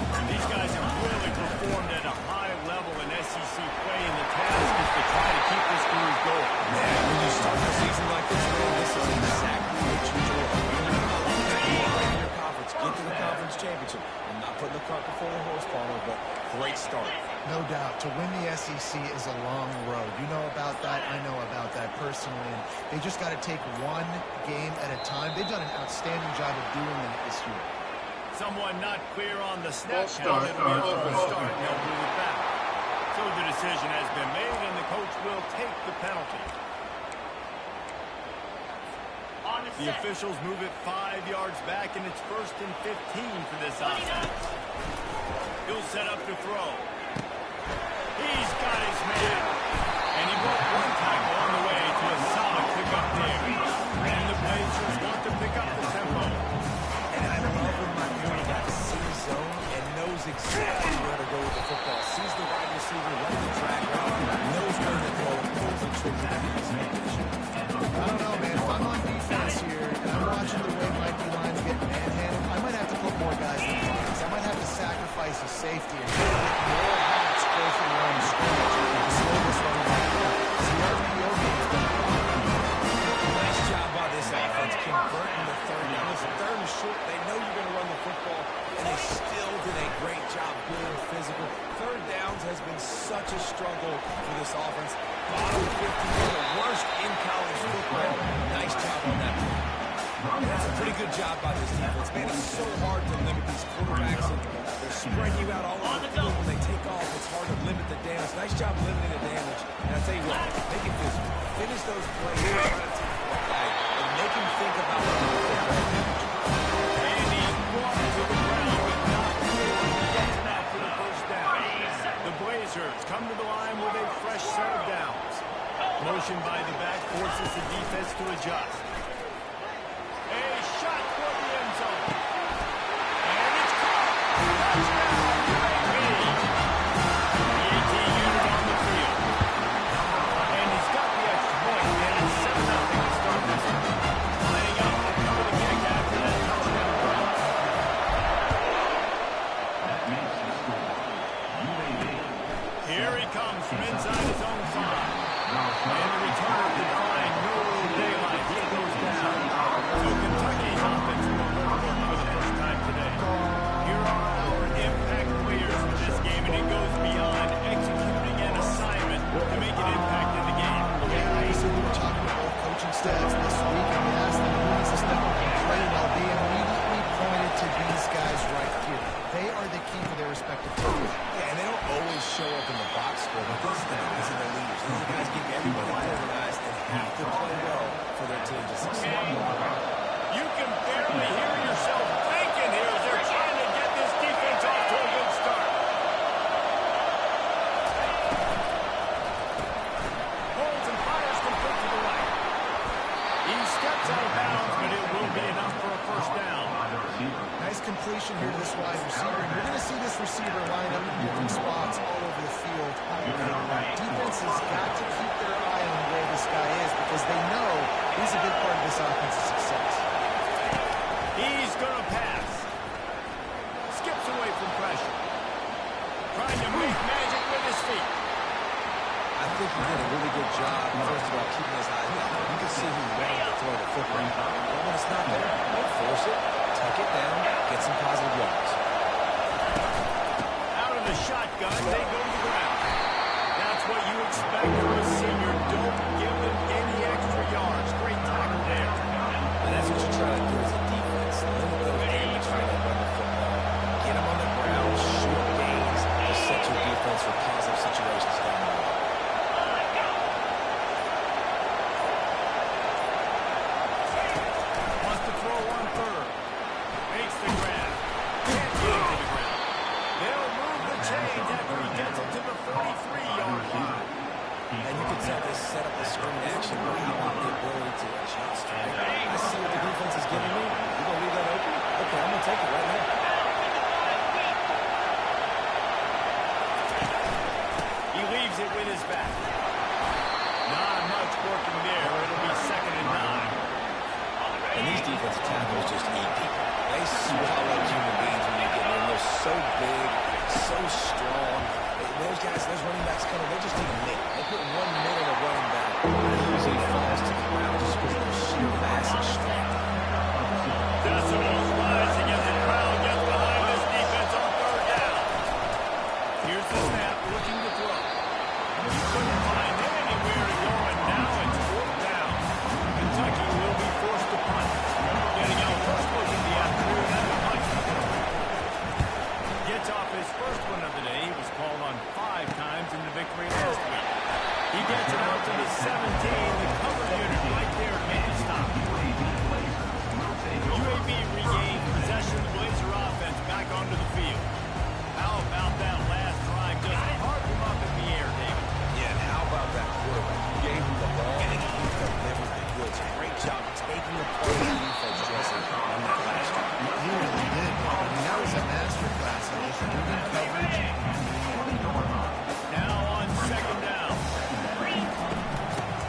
And these guys have really performed at a high level in SEC play, and the task is to try to keep this series going. Man, when you start the season like this, man, this is exactly what you do. In your conference, get to the conference championship. I'm not putting the cart before the horse, Palmer, but great start. no doubt. To win the SEC is a long road. You know about that. I know about that personally. And they just got to take one game at a time. They've done an outstanding job of doing that this year. Someone not clear on the snap count. It'll be a full start, and they'll move it back. So the decision has been made, and the coach will take the penalty. The officials move it 5 yards back, and it's 1st and 15 for this offense. He'll set up to throw. He's got his man. And he broke one tackle on the way to a solid pickup there. And the Blazers want to pick up the tempo. And I love when my boy got sees zone and knows exactly where to go with the football. Sees the wide receiver, runs the track route, knows where to go, pulls the trigger. I don't know, man. If I'm on defense here and I'm watching the way Mikey Lyons get manhandled, I might have to put more guys in box. I might have to sacrifice a safety and get more hats go for the line of scrimmage to slow this one down. See, RPO game's done. Nice job by this offense converting the third down. Listen, third and short, they know you're going to run the football, and they still did a great job being physical. Third downs has been such a struggle for this offense. Bottom 50, the worst in college football. Nice job on that play. And that's a pretty good job by this defense. Man, it's so hard to limit these quarterbacks, and they're spreading you out all over the field. When they take off, it's hard to limit the damage. Nice job limiting the damage. And I tell you what, make it physical. Finish those plays, try to take the guy, and make him think about what the football damage. And he's brought to the ground with not gets back to the first down. The Blazers come to the line with a fresh set of downs. Motion by the back forces the defense to adjust. A shot toward the end zone. And it's caught. Touchdown, UAB. The 18 unit on the field. And he's got the extra point, and it's 7-0 to start this one. Lining up to cover the kick after that touchdown run. That makes the score UAB. Here he comes from inside his own 5. And the returner can find no daylight. He goes down. So Kentucky's offense will work for the first time today. Here are our impact players for this game, and it goes beyond executing an assignment to make an impact in the game. Yeah, so we were talking about coaching stats this week, and we asked them who needs to step up and play well. They immediately pointed to these guys right here. They are the key for their respective teams. Yeah, and they don't always show up in the box score, but these are the leaders. These are the guys keep everybody organized and have to play well for their team to succeed. You can barely hear yourself thinking here as they're trying to get this defense off to a good start. different spots all over the field. Defense has got to keep their eye on where this guy is because they know he's a big part of this offense's success. He's going to pass. Skips away from pressure. Trying to make magic with his feet. I think he did a really good job, first of all, keeping his eyes down. You can see he wanted to throw the football. But when it's not there, don't force it. Tuck it down, get some positive yards. Out of the shotgun, they go to the ground. That's what you expect from a senior. Don't give them any extra yards. Great tackle there. And that's what you try to do as a defense. Limit those games trying to run the football. Get them on the ground, short gains, to set your defense for positive situations down the road. Wants to throw on third. Makes the grab. Can't get it to the ground. They'll move the chains after he gets it to the 43-yard line. And you can tell they set up the screen action where you want the ability to adjust, right? I see what the defense is giving me. You're going to leave that open? Okay, I'm going to take it right now. He leaves it with his back. Not much working there. It'll be 2nd and 9. And these defensive tackles just eat people. They swallow human beings when you get there. They're so big, so strong. Those guys, those running backs coming, they just need a middle. They put 1 minute of running back, and he usually falls to the ground just because of their sheer mass and strength. Decimals rising as the crowd gets behind this defense on 3rd down. Here's the snap, looking to throw. He couldn't find anywhere to go, and now it's 4th down. Kentucky will be forced to punt. Getting out first look in the afternoon at the punt. Gets off his first one of the day. He was called on 5 times in the victory last week. He gets it out to the 17. The cover unit right there made a stop. UAB regained possession of the Blazer offense back onto the field. How about that last drive? Just carved him up in the air, David. Yeah, and how about that quarterback? You gave him the ball, and he delivered the goods. Great job taking apart the defense, Jesse, on that last drive. He really did. I mean, that was a masterclass of moving coverage. Now on 2nd down.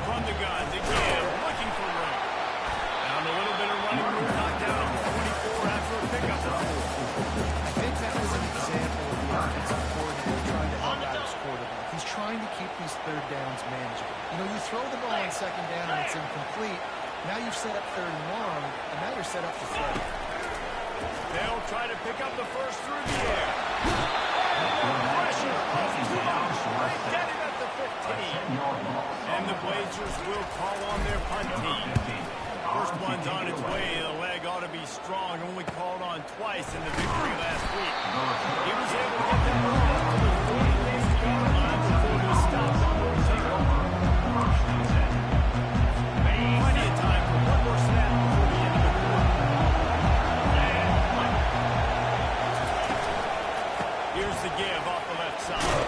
From the gun, again, looking for room. Found a little bit of running room, knocked down on 44 after a pickup. I think that was an example of the offensive coordinator trying to help out his quarterback. He's trying to keep these 3rd downs manageable. You know, you throw the ball on 2nd down and it's incomplete. Now you've set up 3rd and long, and now you're set up to throw. They'll try to pick up the first through the air. Pressure off 2. They get him at the 15. And the Blazers will call on their punt team. First one's on its way. The leg ought to be strong. Only called on twice in the victory last week. He was able to get that ball up to the 40-yard line before he stopped on the takeoff. Plenty of time for one more snap before the end of the quarter. Here's the give off the left side.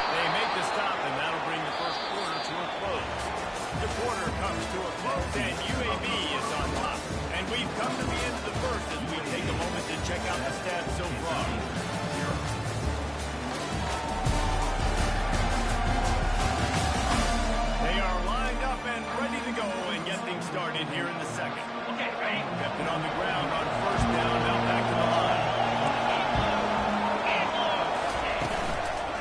They make the stop, and that'll bring the first quarter to a close. The quarter comes to a close, and UAB is on top. And we've come to the end of the first as we take a moment to check out the stats so far. They are lined up and ready to go and get things started here in the second. Kept it on the ground on 1st down, now back to the line.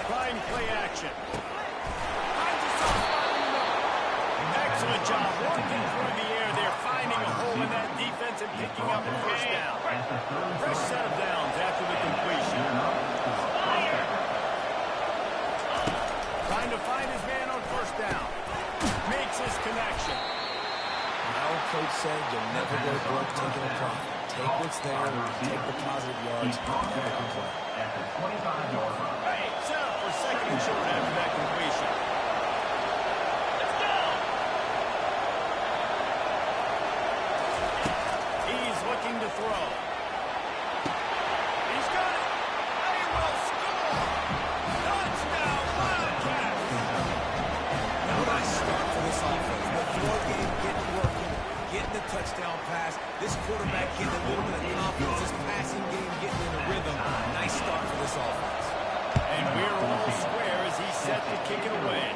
Prime play action. Excellent job working through the air. They're finding a hole in that defense and picking up a 1st down. Fresh set of downs after the completion. Trying to find his man on 1st down. Makes his connection. Our coach said you'll never go broke taking a profit. Take what's there, take the positive yards, never complain. Set up for 2nd and short after that completion. He's looking to throw. He's got it. They will score. Touchdown, Wildcats. Nice start for this offense. The throw game getting working, getting the touchdown pass. This quarterback getting a little bit of confidence. This passing game getting in a rhythm. Nice start for this offense. all square as he's set to kick it away.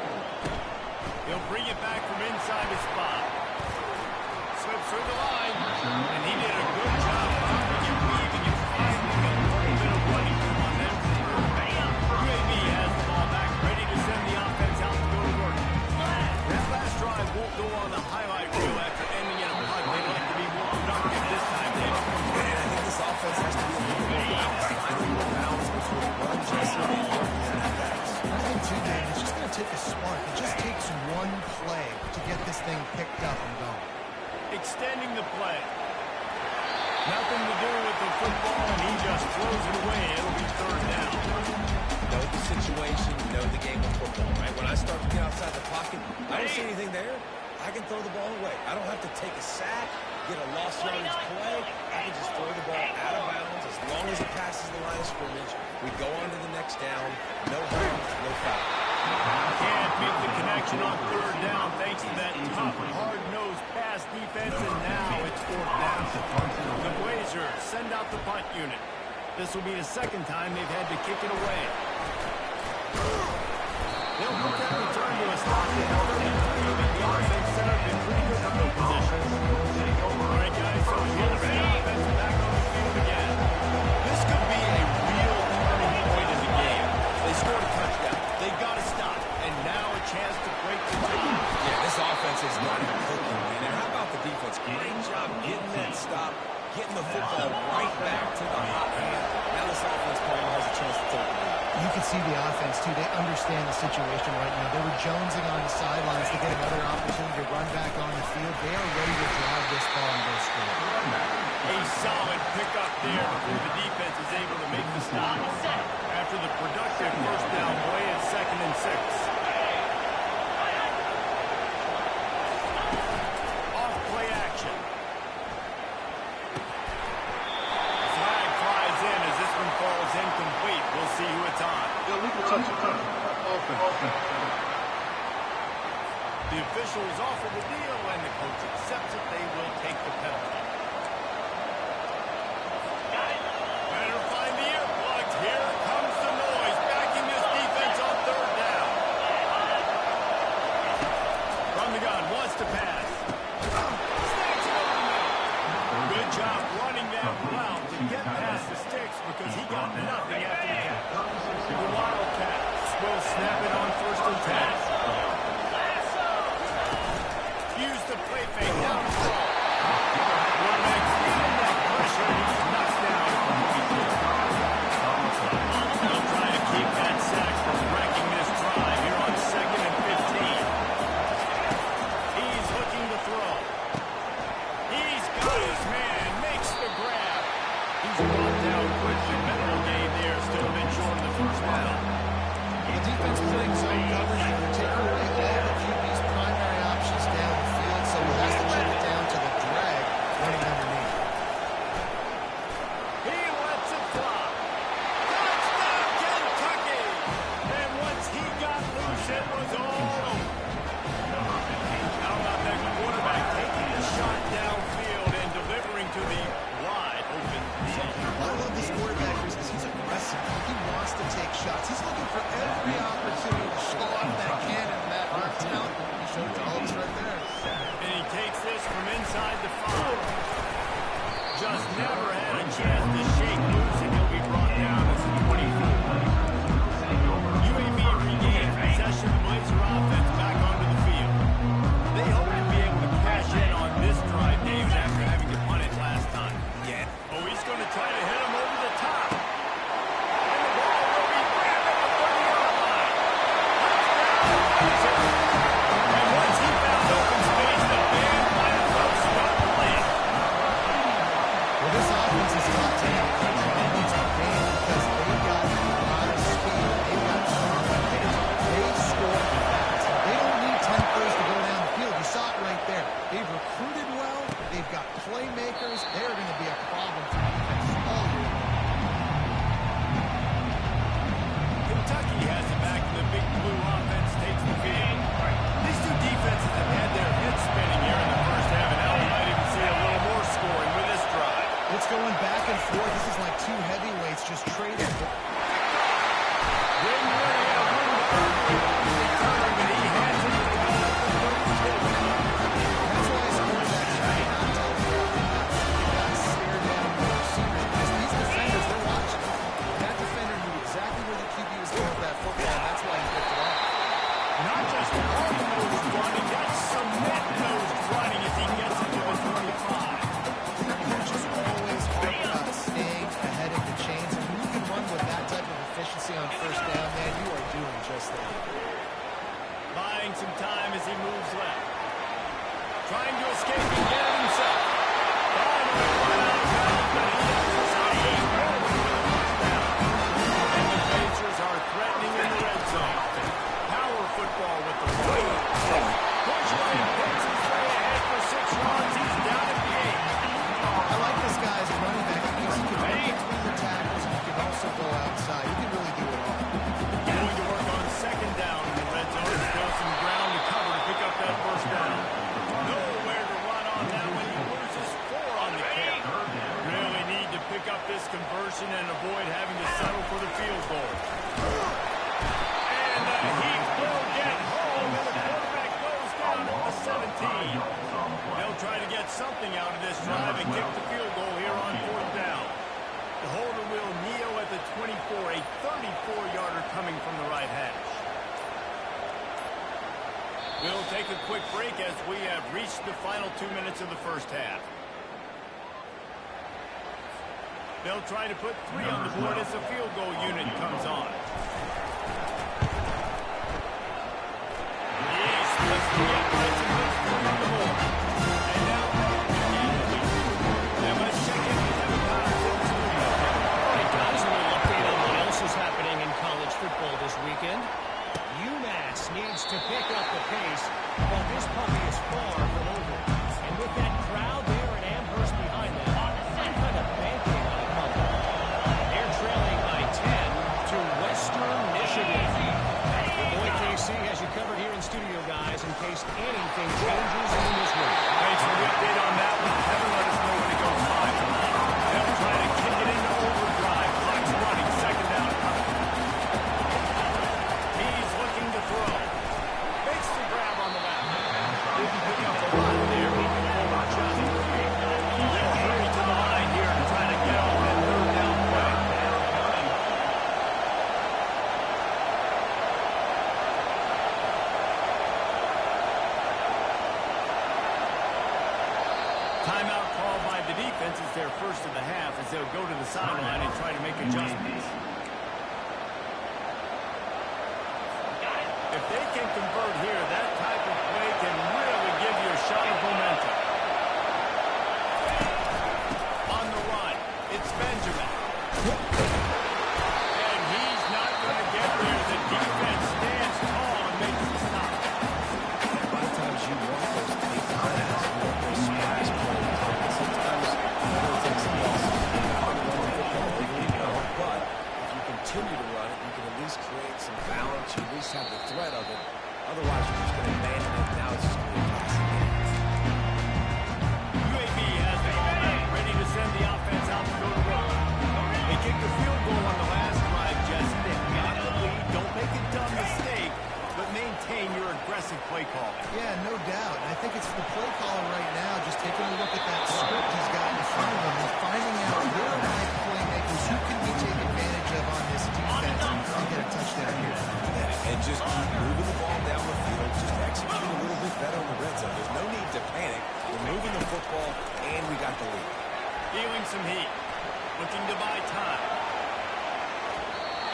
He'll bring it back from inside the spot. Slips through the line, and he did a good job popping and weaving and finding a little bit of running room on them. UAB has the ball back, ready to send the offense out to go to work. That last drive won't go on the highlight reel after ending in a punt. They'd like to be more productive this time, David. And I think this offense has to be a little more balanced. Finding the balance between run, Jesse, and running backs. I think, too, Dave, it's just going to take a spark. It just takes one play to get this thing picked up and going. Extending the play. Nothing to do with the football, and he just throws it away. It'll be third down. Know the situation, know the game of football, right? When I start to get outside the pocket, I don't see anything there. I can throw the ball away. I don't have to take a sack, get a lost yardage play. I can just throw the ball out of bounds as long as it passes the line of scrimmage. We go on to the next down. No hurt, no foul. Can't make the connection on third down thanks to that tough, hard-nosed pass defense, and now it's fourth down. The Blazers send out the punt unit. This will be the second time they've had to kick it away. They'll put that return to a stop at 33. The offense set up in pretty good field position. All right, guys, so here's the offense back on the field again. This could be a real turning point in the game. They scored a touchdown. They got to stop, and now a chance to break the lead. Yeah, this offense is not even cooking, man. And how about the defense? Great job getting that stop, getting the football right back to the hot hand. Now this offense probably has a chance to take the lead. You can see the offense, too. They understand the situation right now. They were jonesing on the sidelines to get another opportunity to run back on the field. They are ready to drive this ball and go score. A solid pickup there before the defense is able to make the stop. After the productive first down play at 2nd and 6. Off play action. Flag flies in as this one falls incomplete. We'll see who it's on. The officials offer the deal, and the coach accepts it. They will take the penalty. Better find the earplugs. Here comes the noise, backing this defense on third down. From the gun, wants to pass. Snakes it over the middle. Good job running that route to get past the sticks because he got nothing after the catch. The Wildcats will snap it on 1st and 10. Use the play fake down the throw. Quarterback feeling that pressure. He's knocked down. They'll try to keep that sack from wrecking this drive here on 2nd and 15. He's looking to throw. He's got his man. Makes the grab. He's brought down quickly. Mental game there. Still a bit short of the first down. The defense playing zone coverage and take away all the QB's primary options down the field, so he has to check it down to the drag running underneath. gaining some time as he moves left. Trying to escape and get it himself. Finally, run out of bounds, but he does not get going with a first down. And the Blazers are threatening in the red zone. Power football with the ball. Bushway picks his way ahead for 6 yards. He's down at the 8. I like this guy as a running back because he can run between the tackles and he can also go outside. He can really do it all. Going to work on 2nd down in the red zone. He's got some ground to cover to pick up that first down. Nowhere to run on that one. He loses 4 on the carry. Really need to pick up this conversion and avoid having to settle for the field goal. And he will get home, and the quarterback goes down at the 17. They'll try to get something out of this drive and kick the field goal here on 4th down. The holder will kneel at the 24, a 34-yarder coming from the right hash. We'll take a quick break as we have reached the final 2 minutes of the first half. They'll try to put 3 on the board as the field goal unit comes on. He splits the uprights and puts 3 on the board. And now they're going to check in with Kevin Connors in the studio. Hey guys, a little update on what else is happening in college football this weekend. UMass needs to pick up the pace, but this puppy is far from over. And with that crowd there at Amherst behind them, they're kind of banking on a comeback. They're trailing by 10 to Western Michigan. Your boy KC has you covered here in studio, guys, in case anything changes in this one. Thanks for the update on that one. Kevin, let us know when it goes live. They'll try to kick it into overdrive. Clock's running. 2nd down coming. He's looking to throw. Makes the grab on the left. Didn't pick up a lot there. He can forward just. They'll hurry to the line here and try to get off that 3rd down play. Timeout called by the defense is their first of the half as they'll go to the sideline and try to make adjustments. If they can convert here, that type of play can really give you a shot of momentum. On the run, it's Benjamin. And he's not going to get there. The defense stands tall and makes the stop. A lot of times you want those big passes, you want those splash plays. Sometimes it takes a loss to run the football over you go. But if you continue to run it, you can at least create some balance. You at least have the threat of it. Otherwise, you're just going to abandon it. Now it's just going to be a passing game. UAB has the ball back, ready to send the offense out to go to work. They kicked the field goal on the last drive, Jesse. They've got the lead. Don't make a dumb mistake, but maintain your aggressive play call. Yeah, no doubt. And I think it's the play caller right now just taking a look at that script he's got in front of him and finding out where are my playmakers, who can we take advantage of on this defense and get a touchdown here. And just keep moving the ball down the field. Just execute a little bit better in the red zone. There's no need to panic. We're moving the football, and we got the lead. Feeling some heat. Looking to buy time.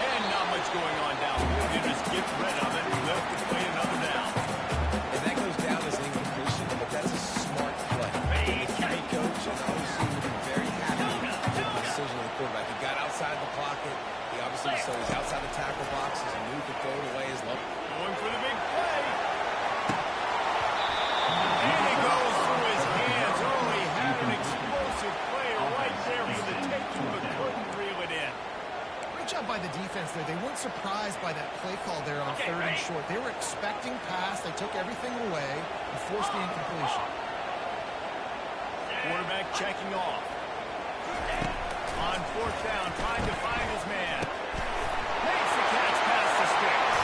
And not much going on downfield. You just get rid of it and lift and play another down. And that goes down as an incompletion, but that's a smart play. The QB coach and the OC would be very happy with the decision of the quarterback. He got outside the pocket. He obviously saw he's outside the tackle boxes. He knew he could throw it away as low. Going for the big play. And it goes through his hands. Oh, he had an explosive player right there for the taking, but couldn't reel it in. Great job by the defense there. They weren't surprised by that play call there on 3rd and short. They were expecting pass. They took everything away and forced the incompletion. Quarterback checking off. On 4th down, trying to find his man. Makes the catch past the sticks.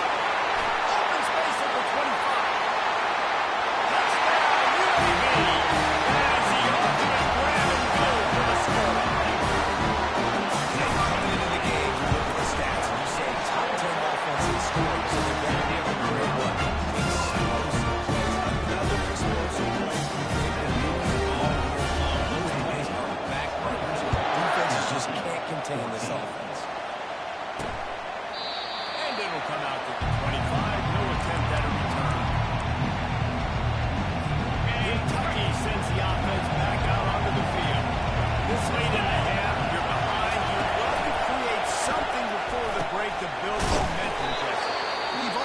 Open space at the 25. Touchdown, UAB. As the ultimate grab and go for the score. Coming into the game, you look at the stats, and you say top 10 offense in scoring. So they're going to be able to create what? Explosive plays. Another explosive play. They've been moving the ball here. Those plays are backbreakers. Defenses just can't contain this offense.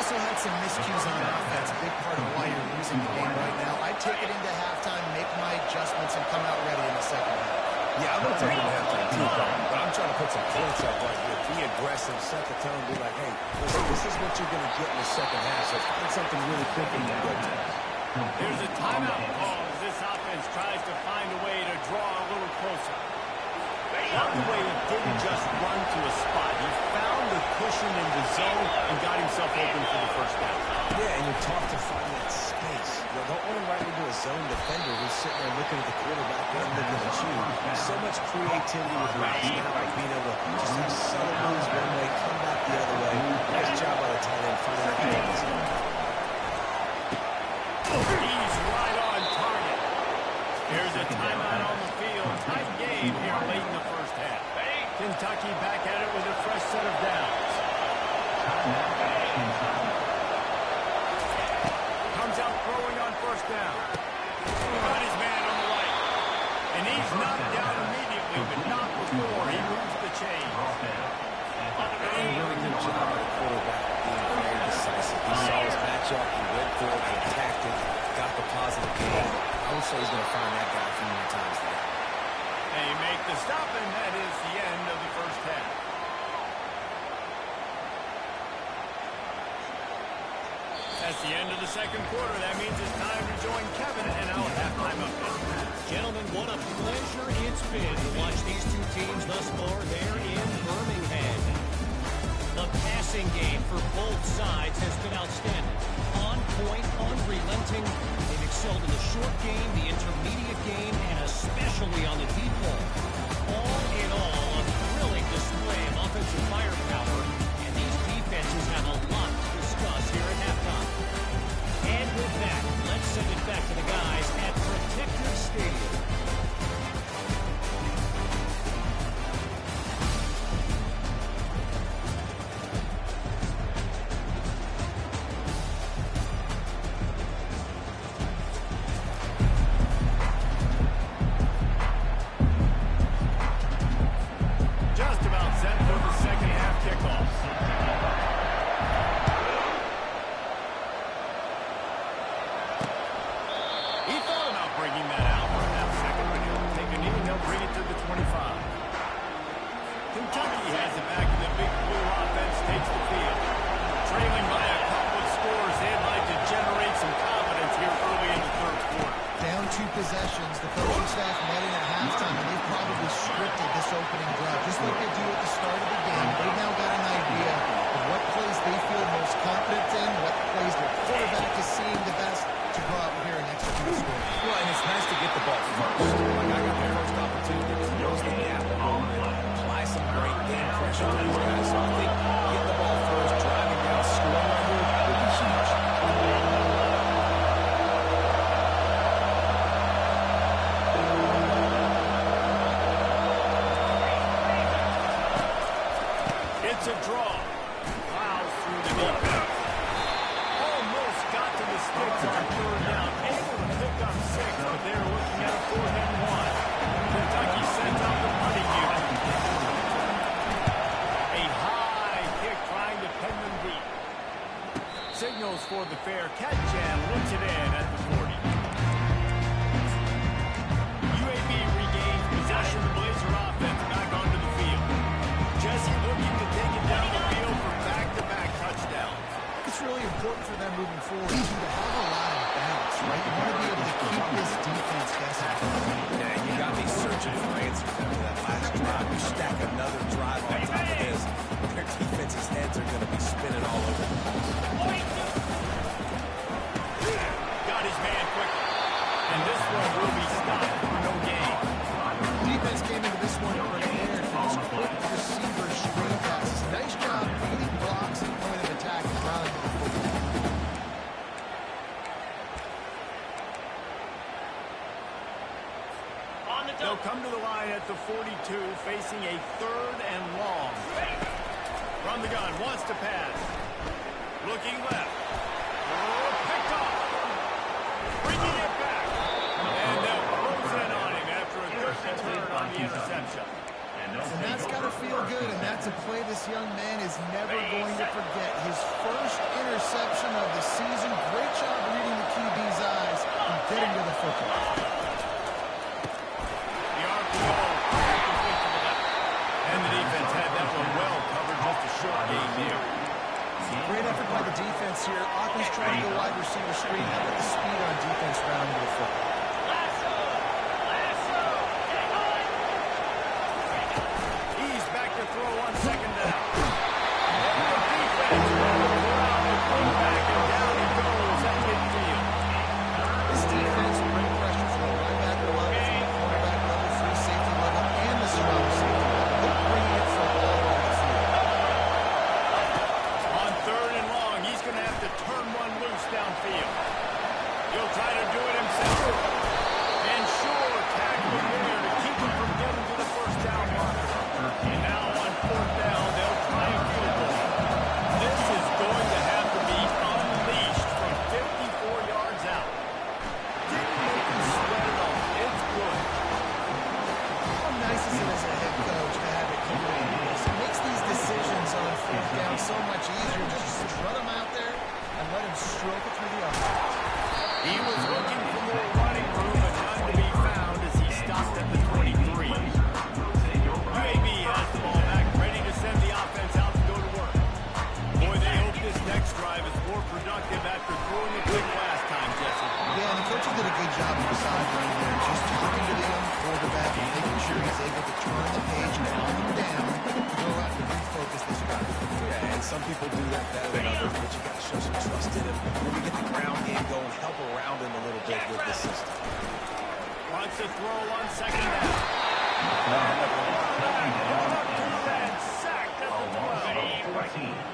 also had some miscues on offense, a big part of why you're losing the game right now. I'd take it into halftime, make my adjustments, and come out ready in the second half. Yeah, I'm going to take it to halftime too, but I'm trying to put some points up right here. Be aggressive, set the tone, be like, hey, listen, this is what you're going to get in the second half, so find something really quick and you can go to. There's a timeout call as this offense tries to find a way to draw a little closer. Love the way he didn't just run to a spot. He found the cushion in the zone and got himself open for the first down. Yeah, and you're taught to find that space. You don't want to run into a zone defender who's sitting there looking at the quarterback and looking at you. So much creativity with routes now, like being able to just like subtle moves one way, come back the other way. Nice job by the tight end finding that game. He's right on target. Here's a timeout on the field. Tight game here late in the first half. Kentucky back at it with a fresh set of downs. Comes out throwing on first down. Got his man on the right. And he's knocked down immediately, but not before he moves the chains. A really good job by the quarterback being very decisive. He saw his matchup, he went for it, attacked it, got the positive gain. I would say he's going to find that guy a few more times today. They make the stop, and that is the end of the first half. That's the end of the second quarter. That means it's time to join Kevin and our halftime update. Gentlemen, what a pleasure it's been to watch these two teams thus far there in Birmingham. The passing game for both sides has been outstanding. On point, unrelenting. They've excelled in the short game, the intermediate game, and especially on the deep ball. All in all, a thrilling display of offensive firepower, and these defenses have a lot to discuss here at halftime. And with that, let's send it back to the guys at Protective Stadium. Just about set for the second half kickoff. He thought about bringing that out for a half second, but he'll take a knee and they'll bring it to the 25. Kentucky has it back in the big blue offense, takes the field. Trailing by a couple of scores, they'd like to generate some confidence here early in the third quarter. Down 2 possessions, the coaching staff met in at halftime, and they've probably scripted this opening drive. Just like they do at the start of the game, they've now got an idea of what plays they feel most confident in, what plays their quarterback is seeing the best to go out here and execute a score. Well, and it's nice to get the ball first. Like I got the first opportunity to close the gap a little bit, apply some great game pressure to these guys. So I think getting the ball first, driving down, scoring right here would be huge. It's a draw. Plows through the defense. Almost got to the sticks on third down. Able to pick up 6, but they're looking at a 4th and 1. Kentucky sends out the punting unit. A high kick trying to pen them deep. Signals for the fair catch and looks it in at the 40. UAB regains possession of the Blazer offense back onto the field. Jesse looking to take it down the field for back-to-back touchdowns. It's really important for them moving forward, too, to have a lot of bounce, right? You want to be able to keep this defense guessing. Yeah, you got me searching for answers after that last drive. You stack another drive on top of this, their defense's heads are going to be spinning all over. Got his man quickly. And this one will be stopped for no gain. Defense came into this one prepared for these quick receiver screen passes. Nice job beating blocks and point of attack and running the football. They'll come to the line at the 42, facing a 3rd and long. From the gun, wants to pass. Looking left. Oh, picked off. Bringing it back. And they'll close in on him after a good return on the interception. And that's got to feel good, and that's a play this young man is never going to forget. His first interception football. The RPO complete to the left. And the defense had that one well covered, just a short gain there. Great effort by the defense here. Offense trying to go wide receiver screen. How about the speed on defense rounding the football? He's back to throw on second down. And the defense will go out the quarterback, and down he goes at midfield. This defense will bring pressure from the linebacker level, from the cornerback level, free safety level, and the strong safety level. They're bringing it from all over the field. On third and long, he's going to have to turn one loose downfield. He'll try to do it himself. And sure, tackling there to keep him from getting to the first down marker. And now on fourth down, they'll try and field goal. This is going to have to be unleashed from 54 yards out. Didn't make him sweat at all. It's good. How nice is it as a head coach to have it come in? It makes these decisions on fourth down so much easier. Just strut him out there and let him stroke it through the offense. He was looking for more running room, but none to be found as he stopped at the 23. UAB has the ball back, ready to send the offense out to go to work. Boy, they hope this next drive is more productive after throwing a pick last time, Jesse. Yeah, and the coaches did a good job on the sideline there, just talking to the young quarterback and making sure he's able to turn the page, calm him down, to go out and refocus this drive. Yeah, and some people do that better than others, but you got to show some trust in him. When we get the ground game going, help around him a little bit with the system. Wants to throw on second down. Sacked at the 12.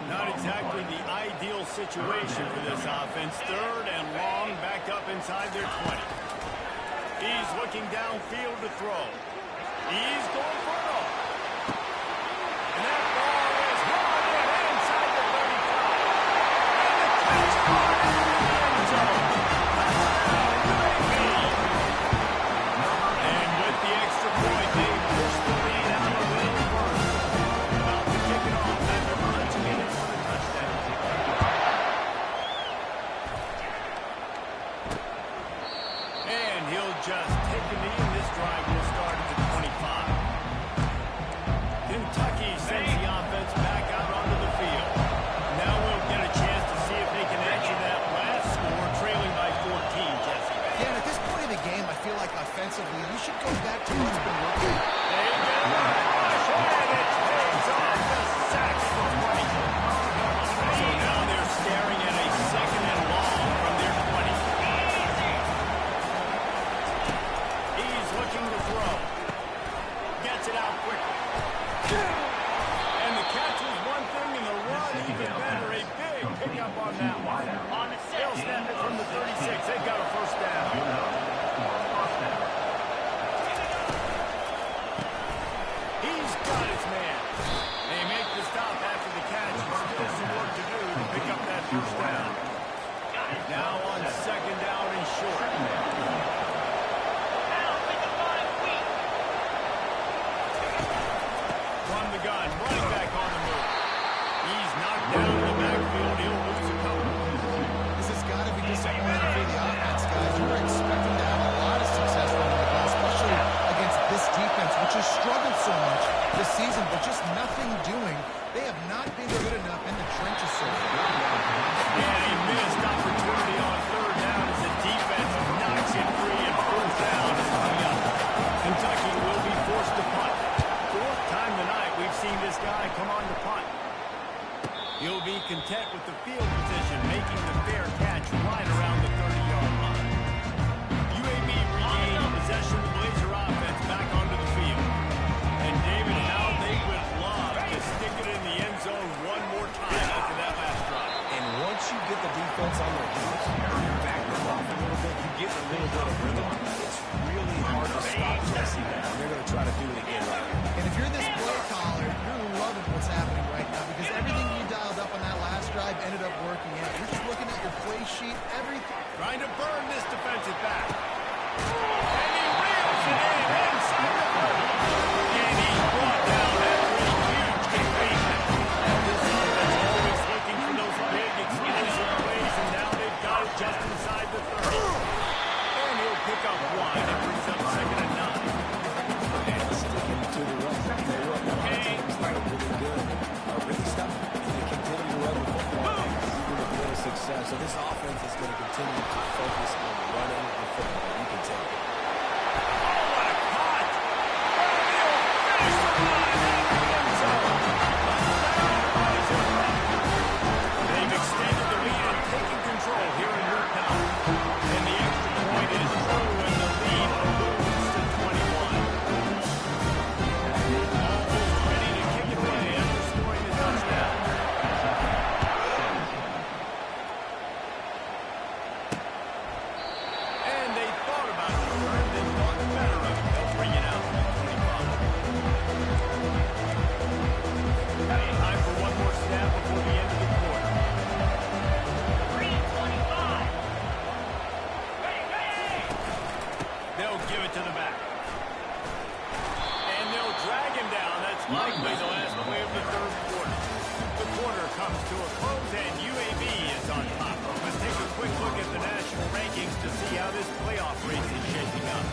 Not exactly the ideal situation for this offense. Third and long, back up inside their 20. He's looking downfield to throw. He's going for it all. And that ball is hauled in inside the 35. And the touchdown in the end zone. And with the extra point, they push the lead out a little further. About to kick it off after punching it in for the touchdown. And he'll just take a knee, and this drive will start at the 25. Kentucky sends the offense back out onto the field. Now we'll get a chance to see if they can answer that last score, trailing by 14, Jesse. Yeah, and at this point in the game, I feel like offensively, you should go back to what's been working. They get a rush, and it pays off the sacks for 20. So now they're staring at a second and long from their 20. He's looking to throw. Gets it out quickly. And the catch was one thing, and the run even better. A big pickup on that one. They'll snap it from the 36. They've got a first down. He's got his man. They make the stop after the catch, and still some work to do to pick up that first down. Now on second down and short. From the gun, running back on the move. He's knocked down in the backfield. He'll lose a couple. This has got to be disappointing for the offense, guys. You were expecting to have a lot of success running the ball, especially against this defense, which has struggled so much this season, but just nothing doing. They have not been good enough in the trenches so far. And a missed opportunity on third down as the defense knocks it free, and fourth down is coming up. Kentucky will be forced to punt. Fourth time tonight we've seen this guy come on to punt. He'll be content with the field position, making the fair catch right around the 30-yard line. UAB regained possession of the Blazer offense back onto the field. And David, how they would love to stick it in the end zone one more time after that last drive. And once you get the defense on their heels, you back them off a little bit, you get a little bit of rhythm, it's really hard to stop Jesse. And they're going to try to do it again right here. And if you're this play caller, you're loving what's happening right now because everything you dialed up on that last drive ended up working out. You're just looking at your play sheet, everything. Trying to burn this defensive back. And he reels it in inside the 30. And he's brought down after a huge completion. This defense always looking for those big explosive plays, and now they've got it just inside the 30. And he'll pick So this offense is going to continue to focus on running the football. You can tell. They've extended the lead and taken control here in Newtown. And the extra point is true, and the lead moves to 21. Almost ready to kick it away after scoring the touchdown. And they thought about the return, then thought better of it. They'll bring it out to the 25. Time for one more snap before the end of the quarter. 3:25. They'll give it to the back. And they'll drag him down. That's likely the last play of the third quarter. The quarter comes to a close, and UAB is on top. Let's take a quick look at the national rankings to see how this playoff race is shaping up.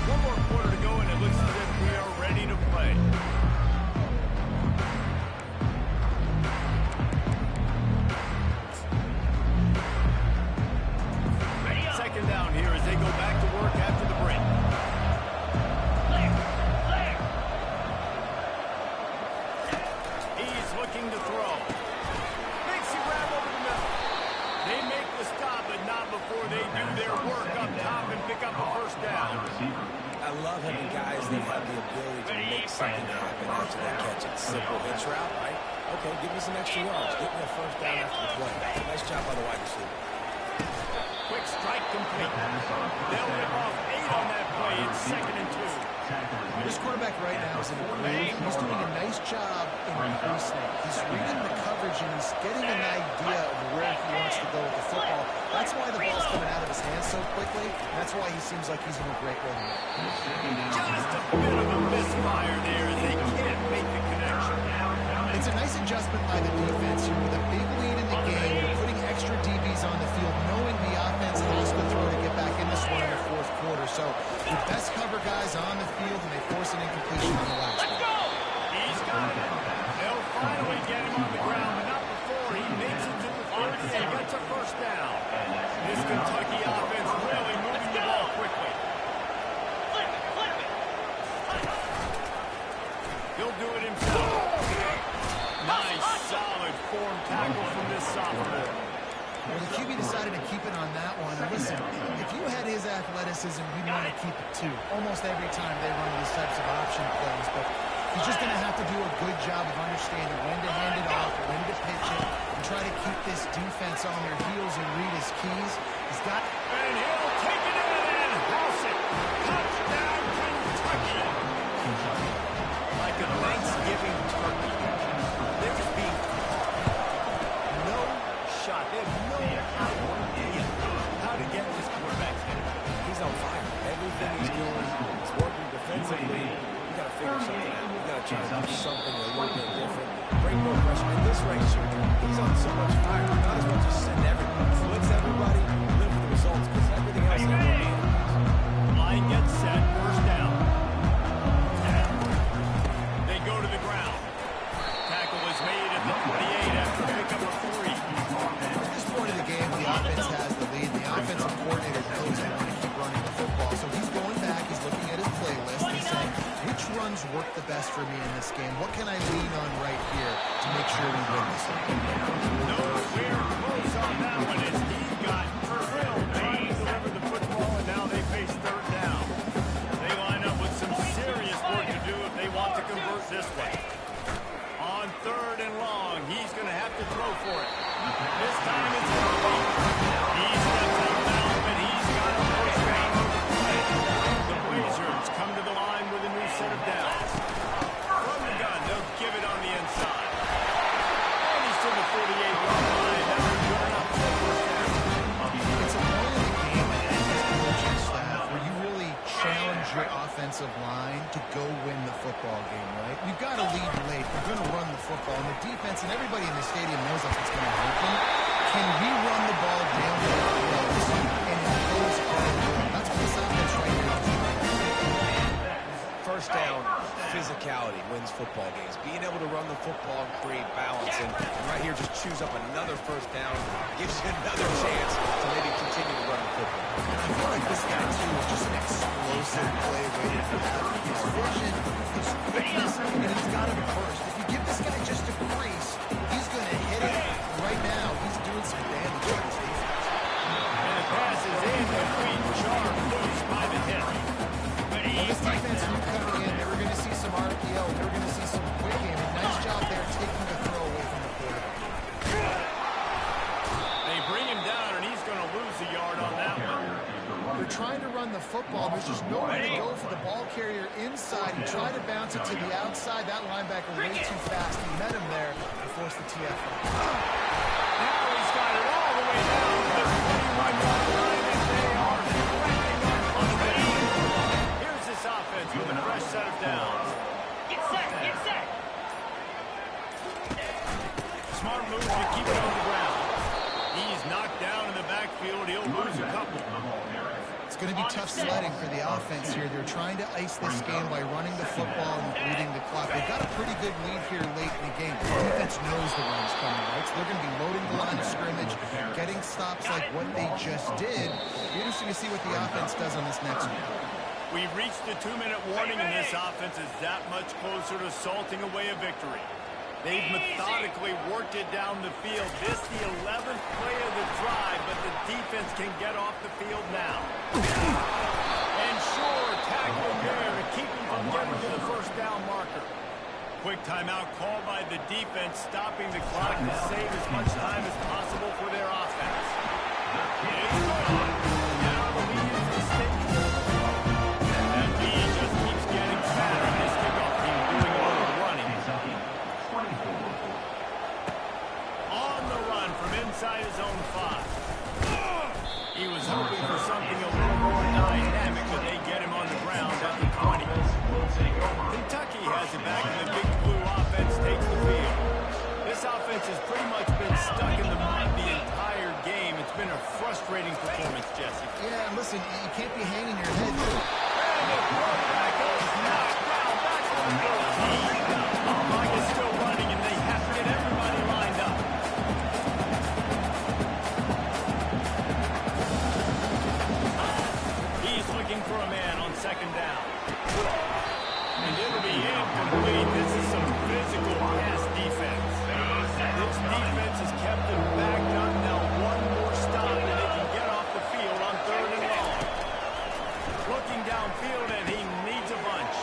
One more quarter to go, and it looks as if we are ready to play. Second down here as they go back to work after the break. He's looking to throw. Makes a grab over the middle. They make the stop, but not before they do their work up top and pick up a first down. I love having guys that have the ability to make something happen after they catch it. Simple hitch route, right? Okay, give me some extra yards. Get me a first down after the play. Nice job by the wide receiver. Quick strike complete. They'll rip off 8 on that play. It's 2nd and 2. This quarterback right now is in a groove. He's doing a nice job in increasing it. He's reading the coverage, and he's getting an idea of where he wants to go with the football. That's why the ball's coming out of his hands so quickly. That's why he seems like he's in a great rhythm. Just a bit of a misfire there as they can't make the connection. It's a nice adjustment by the defense here. With a big lead in the game, you're putting extra DBs on the field, knowing the offense has to throw to get back in this one in the fourth quarter. So your best cover guys on the field, and they force an incompletion on the last one. He's got it. They'll finally get him on the ground, but not before he makes it to the 30 and gets a first down. This Kentucky offense really moving the ball quickly. He'll do it himself. Nice, solid form tackle from this sophomore. Well, the QB decided to keep it on that one. And listen, if you had his athleticism, you'd want to keep it too. Almost every time they run these types of option plays. But he's just going to have to do a good job of understanding when to hand it off, when to pitch it, and try to keep this defense on their heels and read his keys. He's got... And he'll take it in and house it. Touchdown, Kentucky. Like a Thanksgiving turkey. They're just being no shot. They have no idea how to get this quarterback's head. He's on fire. Everything he's doing is working defensively. You got to figure something out. You got to try to do something a little bit different. Bring more pressure. In this race, he's on so much fire. You might as well just send everybody. Blitz everybody. Live with the results because everything else ain't working. Line gets set. First down. They go to the ground. Tackle is made at the 28 after pickup of 3. At this point in the game, the offense has the lead. The offensive coordinator knows they want to keep running the football. So he's going back, he's looking at his playlist and saying, which runs work the best for me in this game? What can I lean on right here to make sure we win this game? Nowhere close on that one as he got drilled trying to deliver the football, and now they face third down. They line up with some serious work to do if they want to convert this one. On 3rd and long, he's going to have to throw for it. This time it's complete. He steps out now, but he's got a first down on the play. The Blazers come to the line with a new set of downs. From the gun, they'll give it on the inside. And he's to the 48-yard line. That will run up for the first down. It's a point in the game and as a coaching staff where you really challenge your offensive line to go win the football game, right? You've got to lead late. You're going to run the football. And the defense and everybody in the stadium knows that's what's going to happen. Can we run the ball down their throats and impose our will? That's what this offense right now is trying to do. First down. physicality wins football games. Being able to run the football and create balance. And right here, just choose up another first down. Gives you another chance to maybe continue to run the football. And I feel like this guy, too, is just an explosive play waiting for that. His vision, his quickness, and he's got him first. If you give this guy just a crease, he's going to hit it. Right now, he's doing some damage on his defense. And the pass is incomplete. Sharp loose by the hit. Well, this defense knew coming in, they were going to see some RPO, they were going to see some quick game. And nice job there taking the throw away from the quarterback. They bring him down, and he's going to lose a yard on that one. They're trying to run the football. There's just nowhere to go for the ball carrier inside. He tried to bounce it to the outside. That linebacker way too fast. He met him there and forced the TFL. Now he's got it all the way down to the 21-yard line, and they are cracking up on the lead. Here's this offense with a fresh set of downs. Get set, get set. Smart move to keep it on the ground. He's knocked down in the backfield. He'll lose a couple. It's going to be tough sledding for the offense here. They're trying to ice this game by running the football and bleeding the clock. They've got a pretty good lead here late in the game. The defense knows the run's coming, right? So they're going to be loading the line of scrimmage, getting stops like what they just did. It'll be interesting to see what the offense does on this next one. We've reached the 2-minute warning, and this offense is that much closer to salting away a victory. They've methodically worked it down the field. This the 11th play of the drive, but the defense can get off the field now. And sure, tackling there to keep him from getting to the first down marker. Quick timeout called by the defense, stopping the clock to save as much time as possible for their offense. It's gone. Now the lead is the state. That lead just keeps getting fatter. This kickoff team doing a lot of running. On the run from inside his own 5. He was hoping for something a little more dynamic, but they get him on the ground at the 20. Kentucky has it back, and the Big Blue offense takes the field. This offense has pretty much been stuck in the mud the entire game. It's been a frustrating performance, Jesse. Yeah, and listen, you can't be hanging your head. And the quarterback is knocked down back on the 13. The clock is still running, and they have to get everybody lined up. He's looking for a man on second down. And it'll be incomplete. This is some physical pass defense. This defense has kept them backed up. Now one more stop, and they can get off the field on 3rd and long. Looking downfield, and he needs a bunch.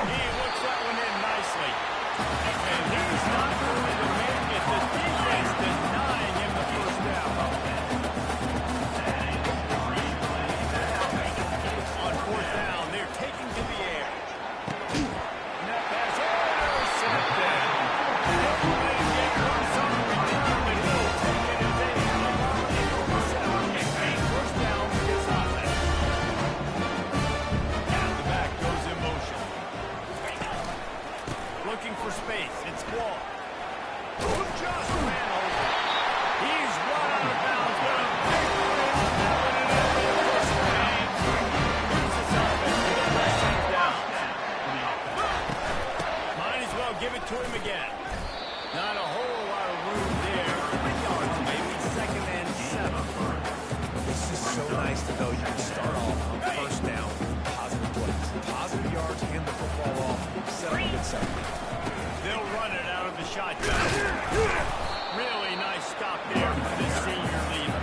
He looks that one in nicely. And he's not going to make it. The defense denying him the first down. On 4th down, they're taking to the air. And that pass intercepted. Everybody get one on the return, but he'll take it as they have a long interception. First down for this offense. And the back goes in motion. Looking for space. It's Wall. Who just ran over? He's run out of bounds. Got a big play on that one, and it'll be a first down. Here's this offense with a first down. Might as well give it to him again. Not a whole lot of room there. 3 yards, maybe. 2nd and 7. This is so nice to know you can start off on first down, positive plays, positive yards, hand the football off, set up a good second. They'll run it out of the shotgun. Really nice stop there for this senior leader.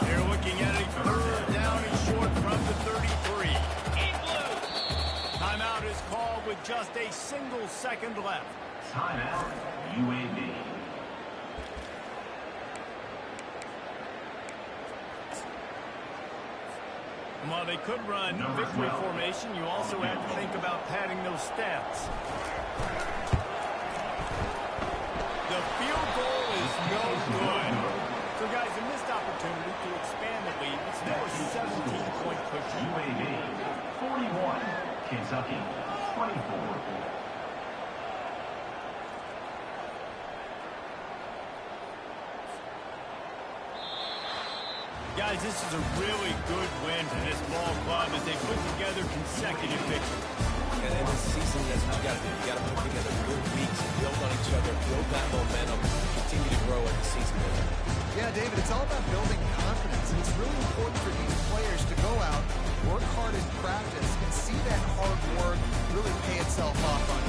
They're looking at a 3rd down and short from the 33. Timeout is called with just a single second left. Timeout, UAB. While they could run victory formation, you also have to think about padding those stats. The field goal is no good. So, guys, a missed opportunity to expand the lead. It's now a 17-point push. UAB 41, Kentucky 24. Guys, this is a really good win for this ball club as they put together consecutive victories. And in this season, that's what you got to do. You got to put together good weeks, build on each other, build that momentum, continue to grow as the season goes on. Yeah, David, it's all about building confidence, and it's really important for these players to go out, work hard in practice, and see that hard work really pay itself off on